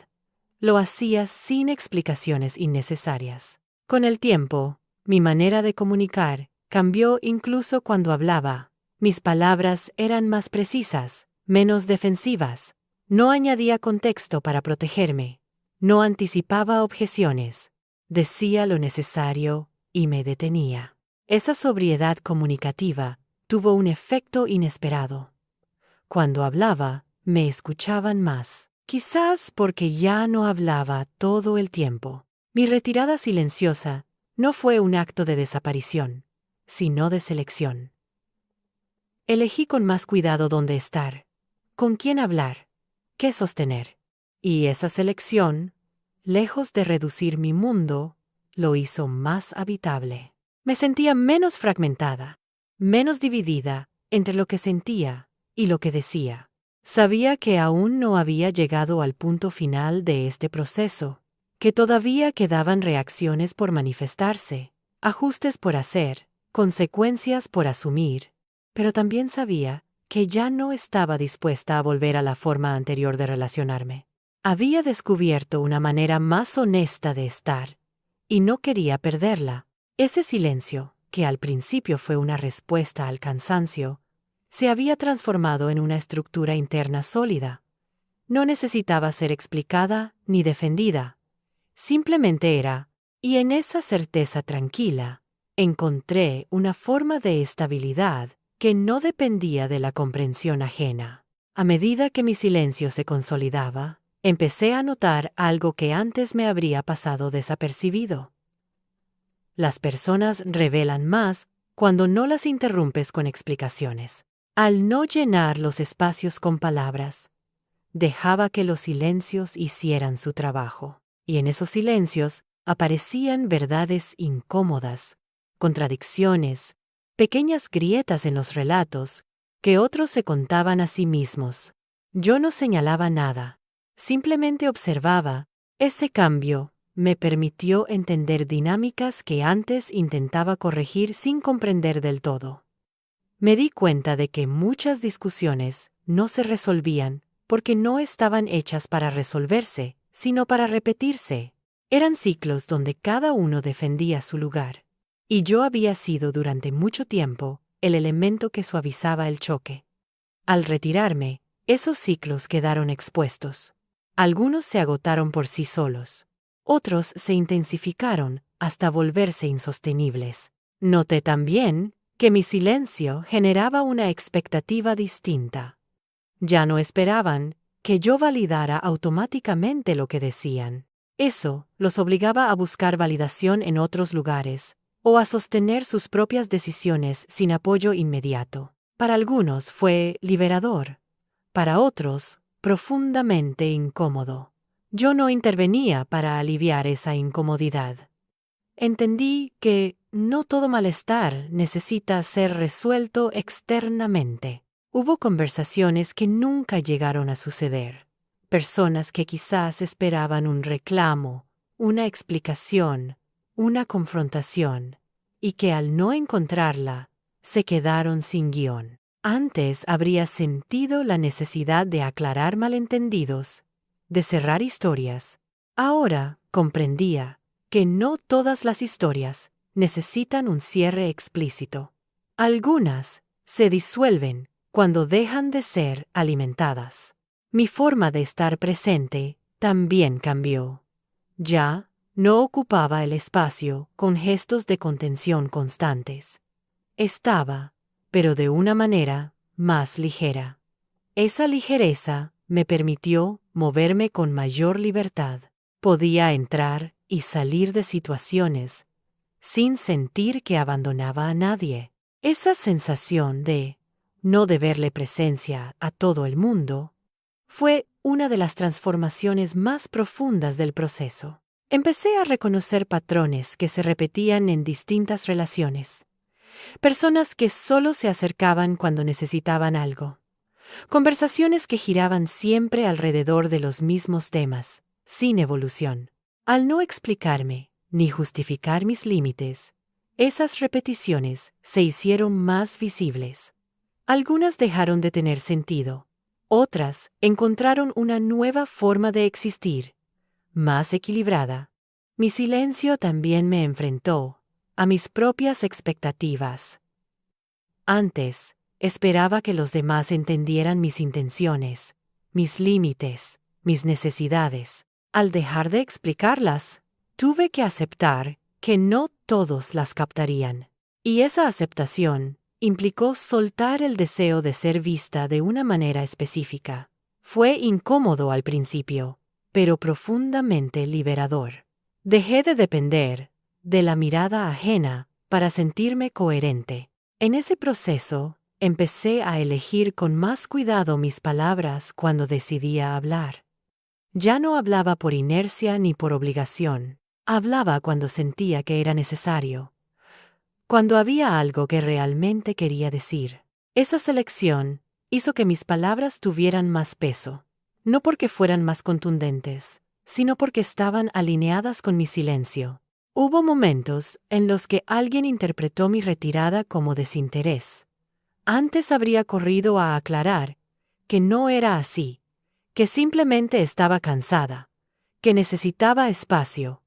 lo hacía sin explicaciones innecesarias. Con el tiempo, mi manera de comunicar cambió incluso cuando hablaba. Mis palabras eran más precisas, menos defensivas. No añadía contexto para protegerme. No anticipaba objeciones. Decía lo necesario y me detenía. Esa sobriedad comunicativa tuvo un efecto inesperado. Cuando hablaba, me escuchaban más. Quizás porque ya no hablaba todo el tiempo. Mi retirada silenciosa no fue un acto de desaparición, sino de selección. Elegí con más cuidado dónde estar, con quién hablar, qué sostener. Y esa selección, lejos de reducir mi mundo, lo hizo más habitable. Me sentía menos fragmentada, menos dividida entre lo que sentía y lo que decía. Sabía que aún no había llegado al punto final de este proceso, que todavía quedaban reacciones por manifestarse, ajustes por hacer, consecuencias por asumir, pero también sabía que ya no estaba dispuesta a volver a la forma anterior de relacionarme. Había descubierto una manera más honesta de estar, y no quería perderla. Ese silencio, que al principio fue una respuesta al cansancio, se había transformado en una estructura interna sólida. No necesitaba ser explicada ni defendida. Simplemente era, y en esa certeza tranquila, encontré una forma de estabilidad que no dependía de la comprensión ajena. A medida que mi silencio se consolidaba, empecé a notar algo que antes me habría pasado desapercibido. Las personas revelan más cuando no las interrumpes con explicaciones. Al no llenar los espacios con palabras, dejaba que los silencios hicieran su trabajo. Y en esos silencios aparecían verdades incómodas, contradicciones, pequeñas grietas en los relatos que otros se contaban a sí mismos. Yo no señalaba nada, simplemente observaba. Ese cambio me permitió entender dinámicas que antes intentaba corregir sin comprender del todo. Me di cuenta de que muchas discusiones no se resolvían porque no estaban hechas para resolverse, sino para repetirse. Eran ciclos donde cada uno defendía su lugar. Y yo había sido durante mucho tiempo el elemento que suavizaba el choque. Al retirarme, esos ciclos quedaron expuestos. Algunos se agotaron por sí solos. Otros se intensificaron hasta volverse insostenibles. Noté también que mi silencio generaba una expectativa distinta. Ya no esperaban que yo validara automáticamente lo que decían. Eso los obligaba a buscar validación en otros lugares, o a sostener sus propias decisiones sin apoyo inmediato. Para algunos fue liberador, para otros, profundamente incómodo. Yo no intervenía para aliviar esa incomodidad. Entendí que no todo malestar necesita ser resuelto externamente. Hubo conversaciones que nunca llegaron a suceder. Personas que quizás esperaban un reclamo, una explicación, una confrontación, y que al no encontrarla, se quedaron sin guión. Antes habría sentido la necesidad de aclarar malentendidos, de cerrar historias. Ahora comprendía que no todas las historias necesitan un cierre explícito. Algunas se disuelven cuando dejan de ser alimentadas. Mi forma de estar presente también cambió. Ya no ocupaba el espacio con gestos de contención constantes. Estaba, pero de una manera más ligera. Esa ligereza me permitió moverme con mayor libertad. Podía entrar y salir de situaciones sin sentir que abandonaba a nadie. Esa sensación de no deberle presencia a todo el mundo fue una de las transformaciones más profundas del proceso. Empecé a reconocer patrones que se repetían en distintas relaciones. Personas que solo se acercaban cuando necesitaban algo. Conversaciones que giraban siempre alrededor de los mismos temas, sin evolución. Al no explicarme ni justificar mis límites, esas repeticiones se hicieron más visibles. Algunas dejaron de tener sentido. Otras encontraron una nueva forma de existir, más equilibrada. Mi silencio también me enfrentó a mis propias expectativas. Antes, esperaba que los demás entendieran mis intenciones, mis límites, mis necesidades. Al dejar de explicarlas, tuve que aceptar que no todos las captarían. Y esa aceptación implicó soltar el deseo de ser vista de una manera específica. Fue incómodo al principio, pero profundamente liberador. Dejé de depender de la mirada ajena para sentirme coherente. En ese proceso, empecé a elegir con más cuidado mis palabras cuando decidía hablar. Ya no hablaba por inercia ni por obligación. Hablaba cuando sentía que era necesario, cuando había algo que realmente quería decir. Esa selección hizo que mis palabras tuvieran más peso, no porque fueran más contundentes, sino porque estaban alineadas con mi silencio. Hubo momentos en los que alguien interpretó mi retirada como desinterés. Antes habría corrido a aclarar que no era así, que simplemente estaba cansada, que necesitaba espacio.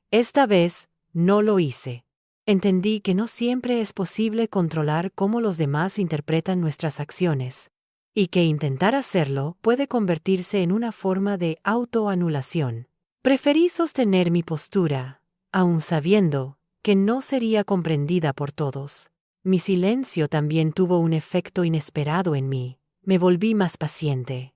Esta vez no lo hice. Entendí que no siempre es posible controlar cómo los demás interpretan nuestras acciones, y que intentar hacerlo puede convertirse en una forma de autoanulación. Preferí sostener mi postura, aun sabiendo que no sería comprendida por todos. Mi silencio también tuvo un efecto inesperado en mí. Me volví más paciente.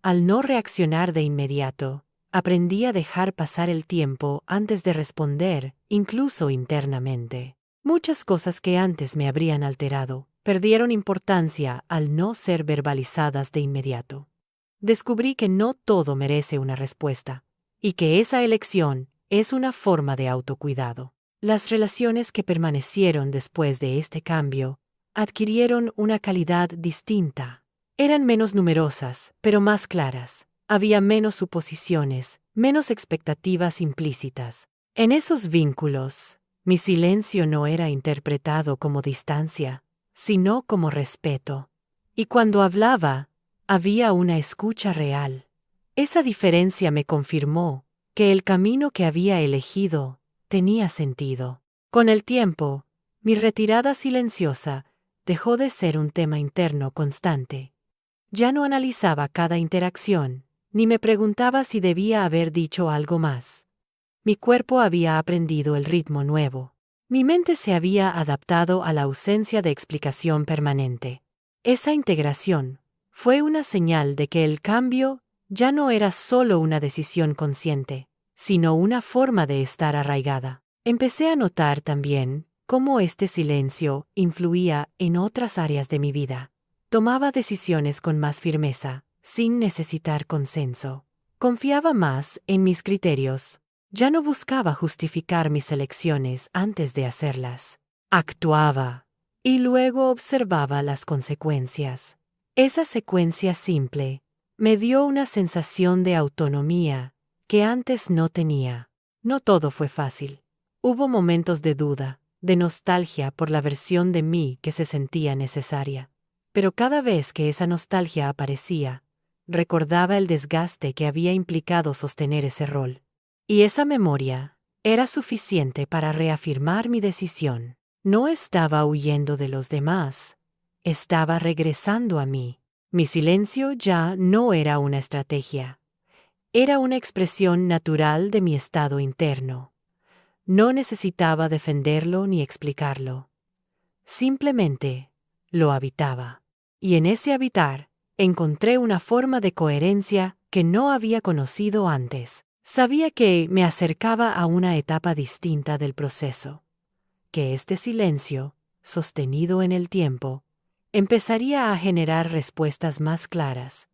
Al no reaccionar de inmediato, aprendí a dejar pasar el tiempo antes de responder, incluso internamente. Muchas cosas que antes me habrían alterado perdieron importancia al no ser verbalizadas de inmediato. Descubrí que no todo merece una respuesta, y que esa elección es una forma de autocuidado. Las relaciones que permanecieron después de este cambio adquirieron una calidad distinta. Eran menos numerosas, pero más claras. Había menos suposiciones, menos expectativas implícitas. En esos vínculos, mi silencio no era interpretado como distancia, sino como respeto. Y cuando hablaba, había una escucha real. Esa diferencia me confirmó que el camino que había elegido tenía sentido. Con el tiempo, mi retirada silenciosa dejó de ser un tema interno constante. Ya no analizaba cada interacción, ni me preguntaba si debía haber dicho algo más. Mi cuerpo había aprendido el ritmo nuevo. Mi mente se había adaptado a la ausencia de explicación permanente. Esa integración fue una señal de que el cambio ya no era solo una decisión consciente, sino una forma de estar arraigada. Empecé a notar también cómo este silencio influía en otras áreas de mi vida. Tomaba decisiones con más firmeza, sin necesitar consenso. Confiaba más en mis criterios. Ya no buscaba justificar mis elecciones antes de hacerlas. Actuaba y luego observaba las consecuencias. Esa secuencia simple me dio una sensación de autonomía que antes no tenía. No todo fue fácil. Hubo momentos de duda, de nostalgia por la versión de mí que se sentía necesaria. Pero cada vez que esa nostalgia aparecía, recordaba el desgaste que había implicado sostener ese rol. Y esa memoria era suficiente para reafirmar mi decisión. No estaba huyendo de los demás, estaba regresando a mí. Mi silencio ya no era una estrategia, era una expresión natural de mi estado interno. No necesitaba defenderlo ni explicarlo. Simplemente lo habitaba. Y en ese habitar encontré una forma de coherencia que no había conocido antes. Sabía que me acercaba a una etapa distinta del proceso, que este silencio, sostenido en el tiempo, empezaría a generar respuestas más claras,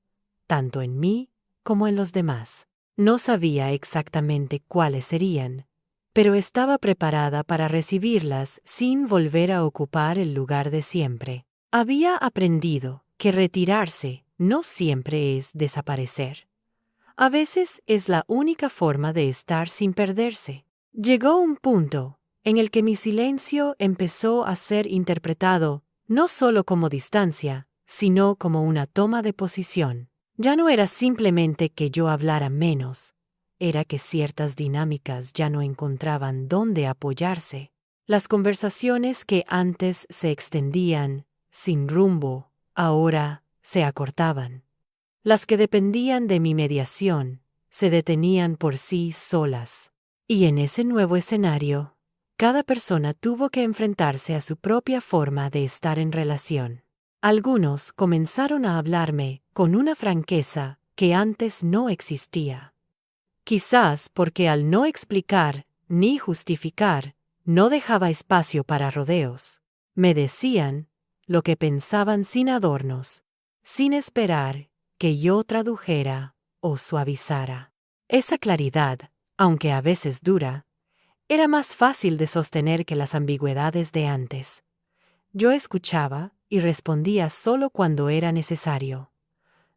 tanto en mí como en los demás. No sabía exactamente cuáles serían, pero estaba preparada para recibirlas sin volver a ocupar el lugar de siempre. Había aprendido que retirarse no siempre es desaparecer. A veces es la única forma de estar sin perderse. Llegó un punto en el que mi silencio empezó a ser interpretado no solo como distancia, sino como una toma de posición. Ya no era simplemente que yo hablara menos, era que ciertas dinámicas ya no encontraban dónde apoyarse. Las conversaciones que antes se extendían, sin rumbo, ahora se acortaban. Las que dependían de mi mediación se detenían por sí solas. Y en ese nuevo escenario, cada persona tuvo que enfrentarse a su propia forma de estar en relación. Algunos comenzaron a hablarme con una franqueza que antes no existía. Quizás porque al no explicar ni justificar, no dejaba espacio para rodeos. Me decían lo que pensaban sin adornos, sin esperar que yo tradujera o suavizara. Esa claridad, aunque a veces dura, era más fácil de sostener que las ambigüedades de antes. Yo escuchaba y respondía solo cuando era necesario.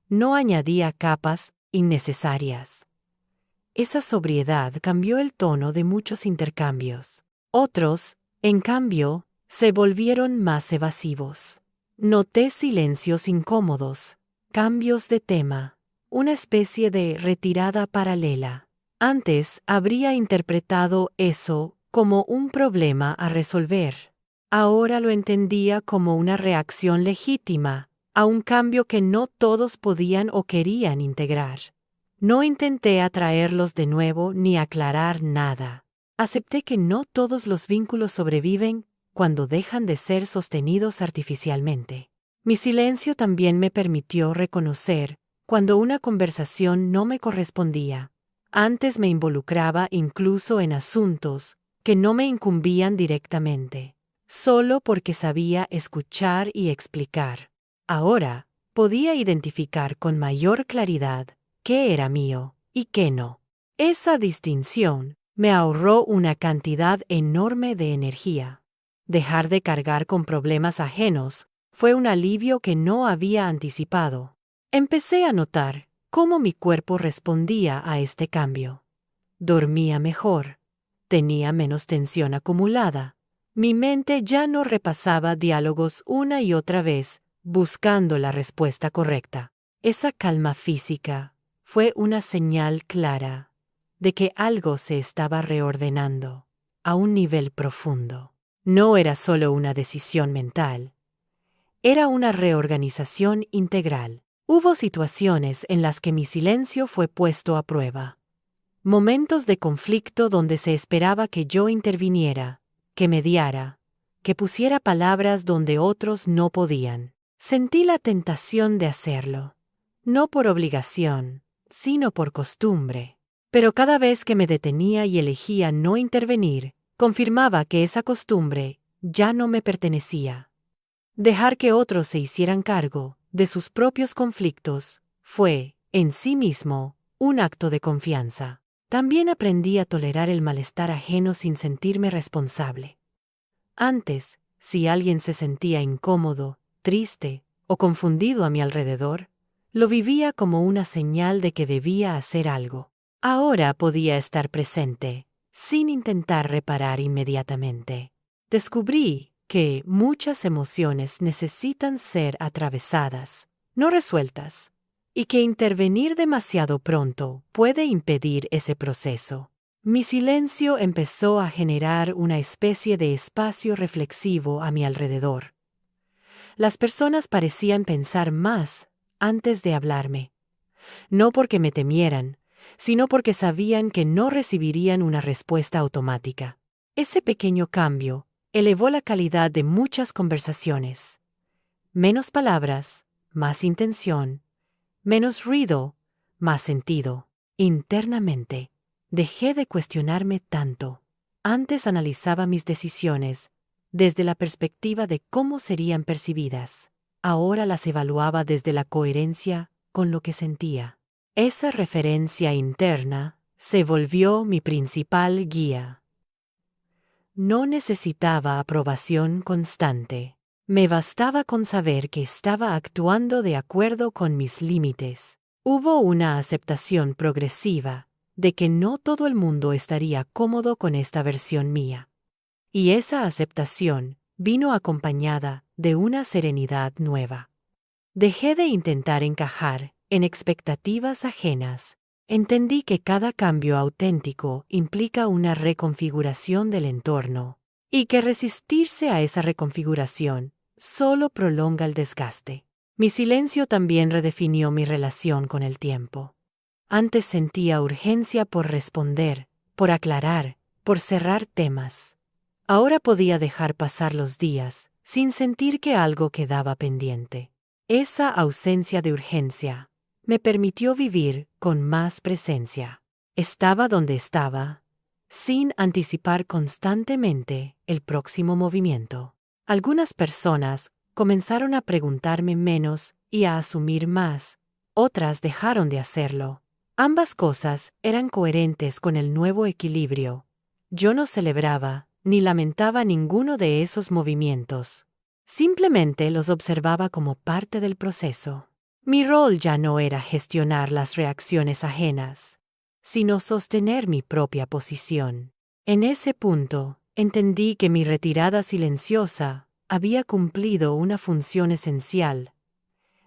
No añadía capas innecesarias. Esa sobriedad cambió el tono de muchos intercambios. Otros, en cambio, se volvieron más evasivos. Noté silencios incómodos, cambios de tema, una especie de retirada paralela. Antes habría interpretado eso como un problema a resolver. Ahora lo entendía como una reacción legítima a un cambio que no todos podían o querían integrar. No intenté atraerlos de nuevo ni aclarar nada. Acepté que no todos los vínculos sobreviven cuando dejan de ser sostenidos artificialmente. Mi silencio también me permitió reconocer cuando una conversación no me correspondía. Antes me involucraba incluso en asuntos que no me incumbían directamente, solo porque sabía escuchar y explicar. Ahora podía identificar con mayor claridad qué era mío y qué no. Esa distinción me ahorró una cantidad enorme de energía. Dejar de cargar con problemas ajenos fue un alivio que no había anticipado. Empecé a notar cómo mi cuerpo respondía a este cambio. Dormía mejor, tenía menos tensión acumulada. Mi mente ya no repasaba diálogos una y otra vez, buscando la respuesta correcta. Esa calma física fue una señal clara de que algo se estaba reordenando a un nivel profundo. No era solo una decisión mental, era una reorganización integral. Hubo situaciones en las que mi silencio fue puesto a prueba. Momentos de conflicto donde se esperaba que yo interviniera, que mediara, que pusiera palabras donde otros no podían. Sentí la tentación de hacerlo, no por obligación, sino por costumbre. Pero cada vez que me detenía y elegía no intervenir, confirmaba que esa costumbre ya no me pertenecía. Dejar que otros se hicieran cargo de sus propios conflictos fue, en sí mismo, un acto de confianza. También aprendí a tolerar el malestar ajeno sin sentirme responsable. Antes, si alguien se sentía incómodo, triste o confundido a mi alrededor, lo vivía como una señal de que debía hacer algo. Ahora podía estar presente, sin intentar reparar inmediatamente. Descubrí que muchas emociones necesitan ser atravesadas, no resueltas, y que intervenir demasiado pronto puede impedir ese proceso. Mi silencio empezó a generar una especie de espacio reflexivo a mi alrededor. Las personas parecían pensar más antes de hablarme, no porque me temieran, sino porque sabían que no recibirían una respuesta automática. Ese pequeño cambio elevó la calidad de muchas conversaciones. Menos palabras, más intención, menos ruido, más sentido. Internamente, dejé de cuestionarme tanto. Antes analizaba mis decisiones desde la perspectiva de cómo serían percibidas. Ahora las evaluaba desde la coherencia con lo que sentía. Esa referencia interna se volvió mi principal guía. No necesitaba aprobación constante. Me bastaba con saber que estaba actuando de acuerdo con mis límites. Hubo una aceptación progresiva de que no todo el mundo estaría cómodo con esta versión mía. Y esa aceptación vino acompañada de una serenidad nueva. Dejé de intentar encajar en expectativas ajenas. Entendí que cada cambio auténtico implica una reconfiguración del entorno, y que resistirse a esa reconfiguración solo prolonga el desgaste. Mi silencio también redefinió mi relación con el tiempo. Antes sentía urgencia por responder, por aclarar, por cerrar temas. Ahora podía dejar pasar los días sin sentir que algo quedaba pendiente. Esa ausencia de urgencia me permitió vivir con más presencia. Estaba donde estaba, sin anticipar constantemente el próximo movimiento. Algunas personas comenzaron a preguntarme menos y a asumir más. Otras dejaron de hacerlo. Ambas cosas eran coherentes con el nuevo equilibrio. Yo no celebraba ni lamentaba ninguno de esos movimientos. Simplemente los observaba como parte del proceso. Mi rol ya no era gestionar las reacciones ajenas, sino sostener mi propia posición. En ese punto, entendí que mi retirada silenciosa había cumplido una función esencial.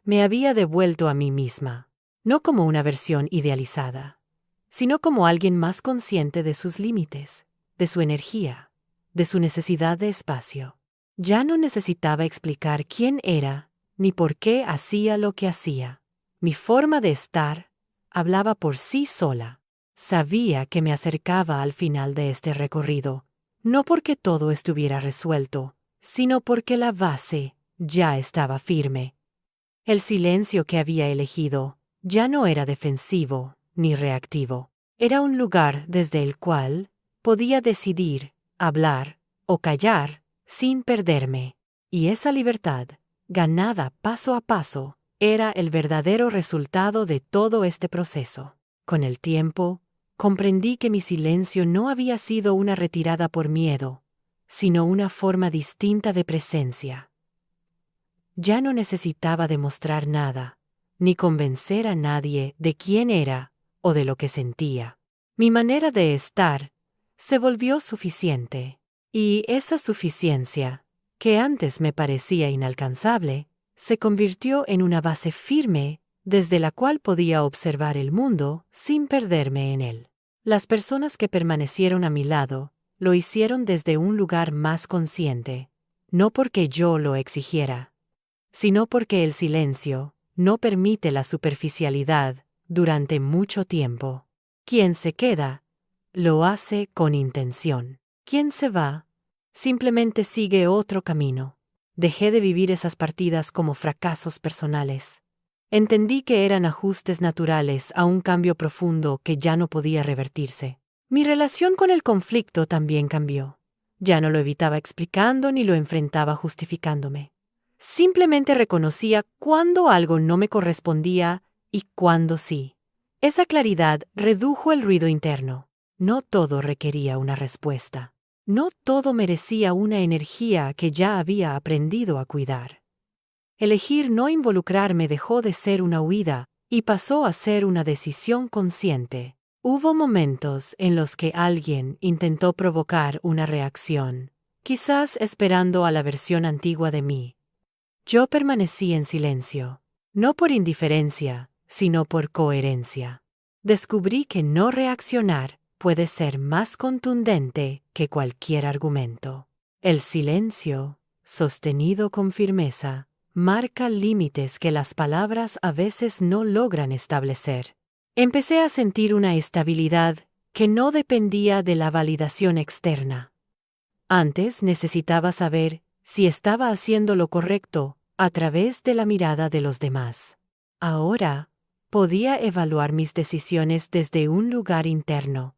Me había devuelto a mí misma, no como una versión idealizada, sino como alguien más consciente de sus límites, de su energía, de su necesidad de espacio. Ya no necesitaba explicar quién era ni por qué hacía lo que hacía. Mi forma de estar hablaba por sí sola. Sabía que me acercaba al final de este recorrido, no porque todo estuviera resuelto, sino porque la base ya estaba firme. El silencio que había elegido ya no era defensivo ni reactivo. Era un lugar desde el cual podía decidir, hablar o callar sin perderme. Y esa libertad, ganada paso a paso, era el verdadero resultado de todo este proceso. Con el tiempo, comprendí que mi silencio no había sido una retirada por miedo, sino una forma distinta de presencia. Ya no necesitaba demostrar nada, ni convencer a nadie de quién era o de lo que sentía. Mi manera de estar se volvió suficiente, y esa suficiencia, que antes me parecía inalcanzable, se convirtió en una base firme desde la cual podía observar el mundo sin perderme en él. Las personas que permanecieron a mi lado lo hicieron desde un lugar más consciente, no porque yo lo exigiera, sino porque el silencio no permite la superficialidad durante mucho tiempo. Quien se queda, lo hace con intención. Quien se va, simplemente sigue otro camino. Dejé de vivir esas partidas como fracasos personales. Entendí que eran ajustes naturales a un cambio profundo que ya no podía revertirse. Mi relación con el conflicto también cambió. Ya no lo evitaba explicando ni lo enfrentaba justificándome. Simplemente reconocía cuándo algo no me correspondía y cuándo sí. Esa claridad redujo el ruido interno. No todo requería una respuesta. No todo merecía una energía que ya había aprendido a cuidar. Elegir no involucrarme dejó de ser una huida y pasó a ser una decisión consciente. Hubo momentos en los que alguien intentó provocar una reacción, quizás esperando a la versión antigua de mí. Yo permanecí en silencio, no por indiferencia, sino por coherencia. Descubrí que no reaccionar puede ser más contundente que cualquier argumento. El silencio, sostenido con firmeza, marca límites que las palabras a veces no logran establecer. Empecé a sentir una estabilidad que no dependía de la validación externa. Antes necesitaba saber si estaba haciendo lo correcto a través de la mirada de los demás. Ahora podía evaluar mis decisiones desde un lugar interno,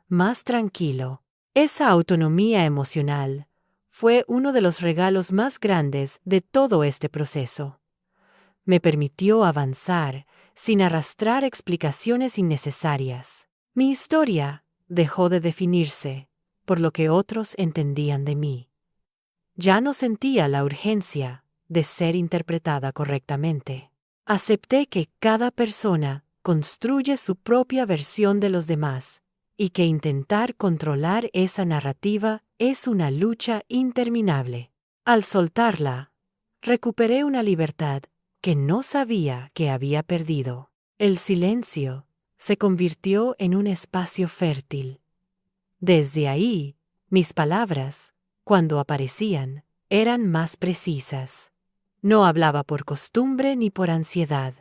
más tranquilo. Esa autonomía emocional fue uno de los regalos más grandes de todo este proceso. Me permitió avanzar sin arrastrar explicaciones innecesarias. Mi historia dejó de definirse por lo que otros entendían de mí. Ya no sentía la urgencia de ser interpretada correctamente. Acepté que cada persona construye su propia versión de los demás y que intentar controlar esa narrativa es una lucha interminable. Al soltarla, recuperé una libertad que no sabía que había perdido. El silencio se convirtió en un espacio fértil. Desde ahí, mis palabras, cuando aparecían, eran más precisas. No hablaba por costumbre ni por ansiedad.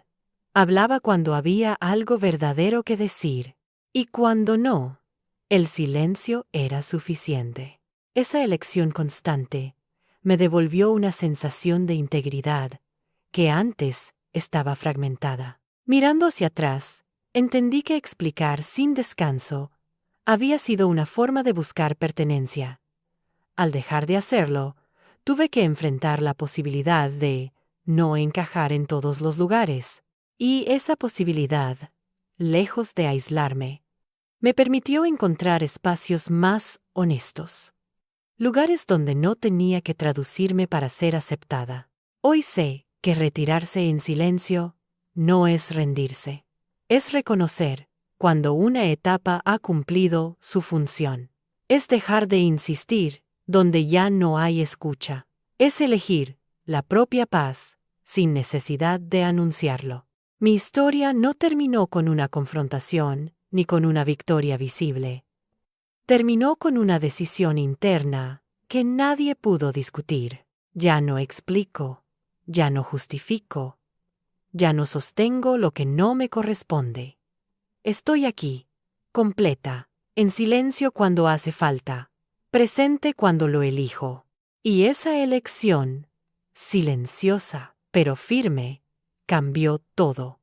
Hablaba cuando había algo verdadero que decir. Y cuando no, el silencio era suficiente. Esa elección constante me devolvió una sensación de integridad que antes estaba fragmentada. Mirando hacia atrás, entendí que explicar sin descanso había sido una forma de buscar pertenencia. Al dejar de hacerlo, tuve que enfrentar la posibilidad de no encajar en todos los lugares. Y esa posibilidad, lejos de aislarme, me permitió encontrar espacios más honestos. Lugares donde no tenía que traducirme para ser aceptada. Hoy sé que retirarse en silencio no es rendirse. Es reconocer cuando una etapa ha cumplido su función. Es dejar de insistir donde ya no hay escucha. Es elegir la propia paz sin necesidad de anunciarlo. Mi historia no terminó con una confrontación ni con una victoria visible. Terminó con una decisión interna que nadie pudo discutir. Ya no explico, ya no justifico, ya no sostengo lo que no me corresponde. Estoy aquí, completa, en silencio cuando hace falta, presente cuando lo elijo. Y esa elección, silenciosa pero firme, cambió todo.